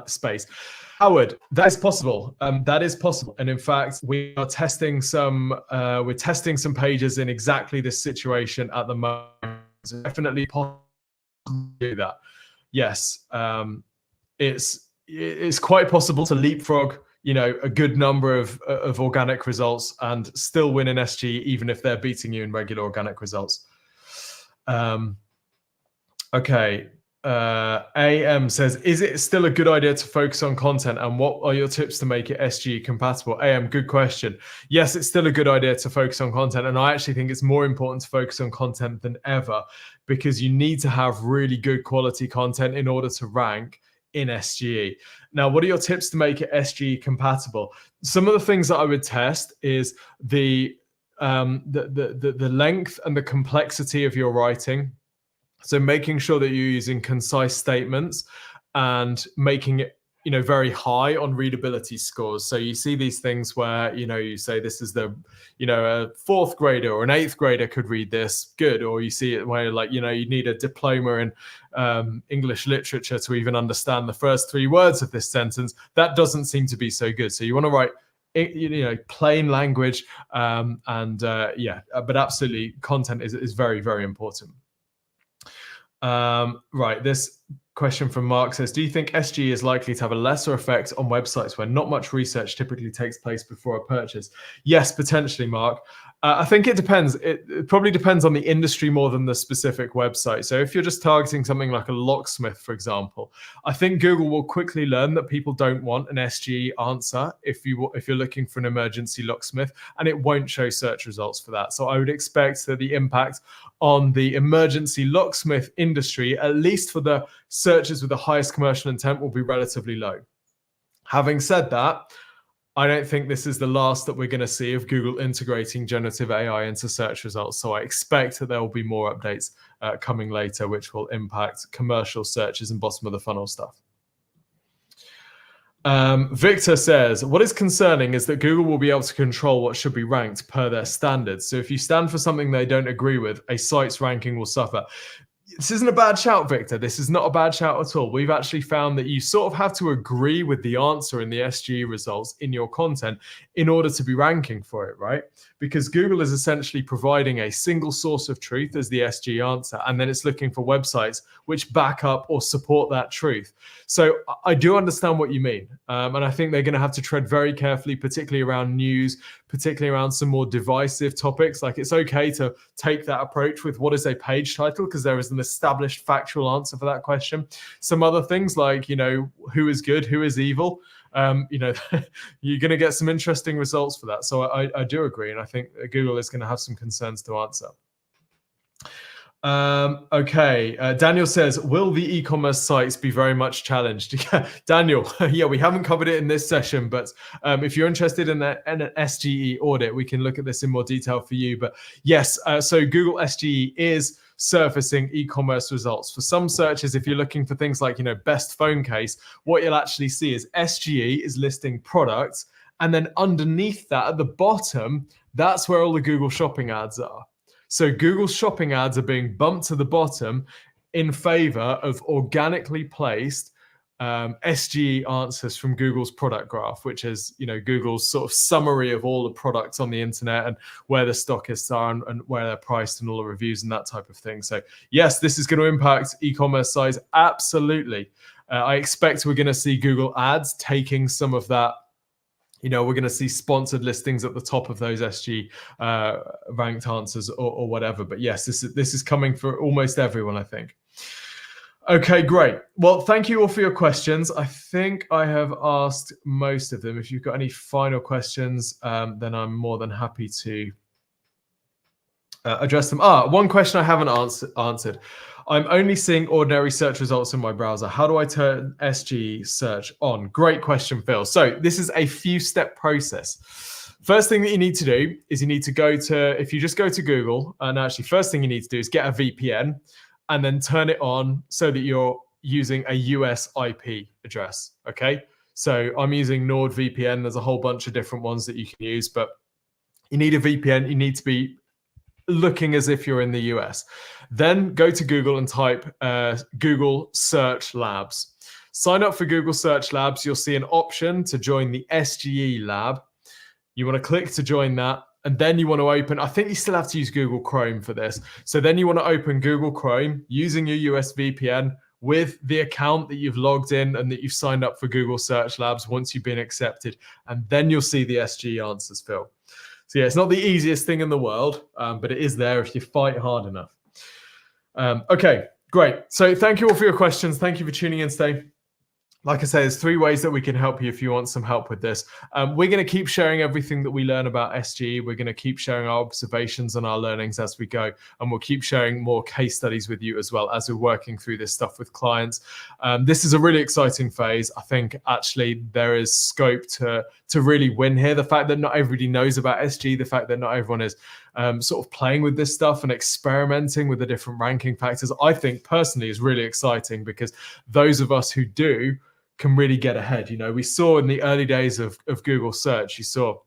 Speaker 1: space? Howard, that is possible. That is possible. And in fact, we are testing we're testing some pages in exactly this situation at the moment. It's definitely possible to do that. Yes, it's quite possible to leapfrog a good number of organic results and still win an SG, even if they're beating you in regular organic results. Okay. AM says, is it still a good idea to focus on content, and what are your tips to make it SGE compatible? AM, good question. Yes, it's still a good idea to focus on content, and I actually think it's more important to focus on content than ever, because you need to have really good quality content in order to rank in SGE. Now, what are your tips to make it SGE compatible? Some of the things that I would test is the length and the complexity of your writing. So making sure that you're using concise statements and making it, very high on readability scores. So you see these things where, you say this is a 4th grader or an 8th grader could read this, good. Or you see it where you need a diploma in English literature to even understand the first 3 words of this sentence. That doesn't seem to be so good. So you want to write plain language, but absolutely content is very, very important. Right, this question from Mark says, do you think SGE is likely to have a lesser effect on websites where not much research typically takes place before a purchase? Yes, potentially, Mark. I think it depends. It probably depends on the industry more than the specific website. So if you're just targeting something like a locksmith, for example, I think Google will quickly learn that people don't want an SGE answer if you're looking for an emergency locksmith, and it won't show search results for that. So I would expect that the impact on the emergency locksmith industry, at least for the searches with the highest commercial intent, will be relatively low. Having said that, I don't think this is the last that we're going to see of Google integrating generative AI into search results. So I expect that there will be more updates coming later, which will impact commercial searches and bottom of the funnel stuff. Victor says, what is concerning is that Google will be able to control what should be ranked per their standards. So if you stand for something they don't agree with, a site's ranking will suffer. This isn't a bad shout, Victor. This is not a bad shout at all. We've actually found that you sort of have to agree with the answer in the SGE results in your content in order to be ranking for it, right? Because Google is essentially providing a single source of truth as the SGE answer, and then it's looking for websites which back up or support that truth. So I do understand what you mean. And I think they're going to have to tread very carefully, particularly around news, particularly around some more divisive topics. Like, it's okay to take that approach with what is a page title, because there is an established factual answer for that question. Some other things like, who is good, who is evil, you're going to get some interesting results for that. So I do agree. And I think Google is going to have some concerns to answer. Okay. Daniel says, will the e-commerce sites be very much challenged? Daniel, yeah, we haven't covered it in this session, but if you're interested in an SGE audit, we can look at this in more detail for you. But yes, so Google SGE is surfacing e-commerce results. For some searches, if you're looking for things like, best phone case, what you'll actually see is SGE is listing products. And then underneath that, at the bottom, that's where all the Google shopping ads are. So Google's shopping ads are being bumped to the bottom in favor of organically placed SGE answers from Google's product graph, which is, Google's sort of summary of all the products on the internet and where the stockists are and where they're priced and all the reviews and that type of thing. So yes, this is going to impact e-commerce sites. Absolutely. I expect we're going to see Google ads taking some of that. We're going to see sponsored listings at the top of those SG ranked answers or whatever. But yes, this is coming for almost everyone, I think. Okay, great. Well, thank you all for your questions. I think I have asked most of them. If you've got any final questions, then I'm more than happy to address them. One question I haven't answered. I'm only seeing ordinary search results in my browser. How do I turn SGE search on? Great question, Phil. So this is a few-step process. First thing that you need to do is you need to if you just go to Google, and actually first thing you need to do is get a VPN and then turn it on so that you're using a US IP address, okay? So I'm using NordVPN. There's a whole bunch of different ones that you can use, but you need a VPN. You need to be looking as if you're in the US. Then go to Google and type Google Search Labs. Sign up for Google Search Labs. You'll see an option to join the SGE lab. You want to click to join that. And then you want to open, I think you still have to use Google Chrome for this. So then you want to open Google Chrome using your US VPN with the account that you've logged in and that you've signed up for Google Search Labs once you've been accepted. And then you'll see the SGE answers, Phil. So yeah, it's not the easiest thing in the world, but it is there if you fight hard enough. Okay, great. So thank you all for your questions. Thank you for tuning in today. Like I say, there's 3 ways that we can help you if you want some help with this. We're going to keep sharing everything that we learn about SGE. We're going to keep sharing our observations and our learnings as we go. And we'll keep sharing more case studies with you as well as we're working through this stuff with clients. This is a really exciting phase. I think actually there is scope to really win here. The fact that not everybody knows about SGE, the fact that not everyone is sort of playing with this stuff and experimenting with the different ranking factors, I think personally is really exciting, because those of us who do can really get ahead. We saw in the early days of Google search, you saw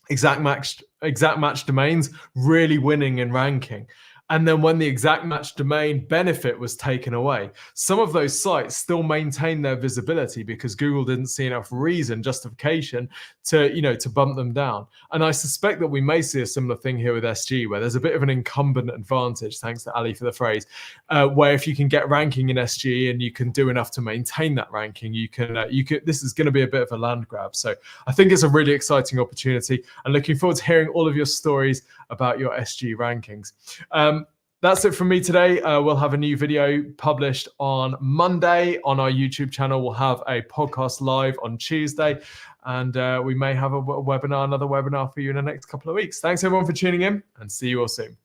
Speaker 1: exact match domains really winning in ranking. And then when the exact match domain benefit was taken away, some of those sites still maintain their visibility because Google didn't see enough justification to bump them down. And I suspect that we may see a similar thing here with SG, where there's a bit of an incumbent advantage, thanks to Ali for the phrase, where if you can get ranking in SG and you can do enough to maintain that ranking, this is going to be a bit of a land grab. So I think it's a really exciting opportunity, and looking forward to hearing all of your stories about your SG rankings. That's it from me today. We'll have a new video published on Monday on our YouTube channel. We'll have a podcast live on Tuesday, and we may have another webinar for you in the next couple of weeks. Thanks everyone for tuning in, and see you all soon.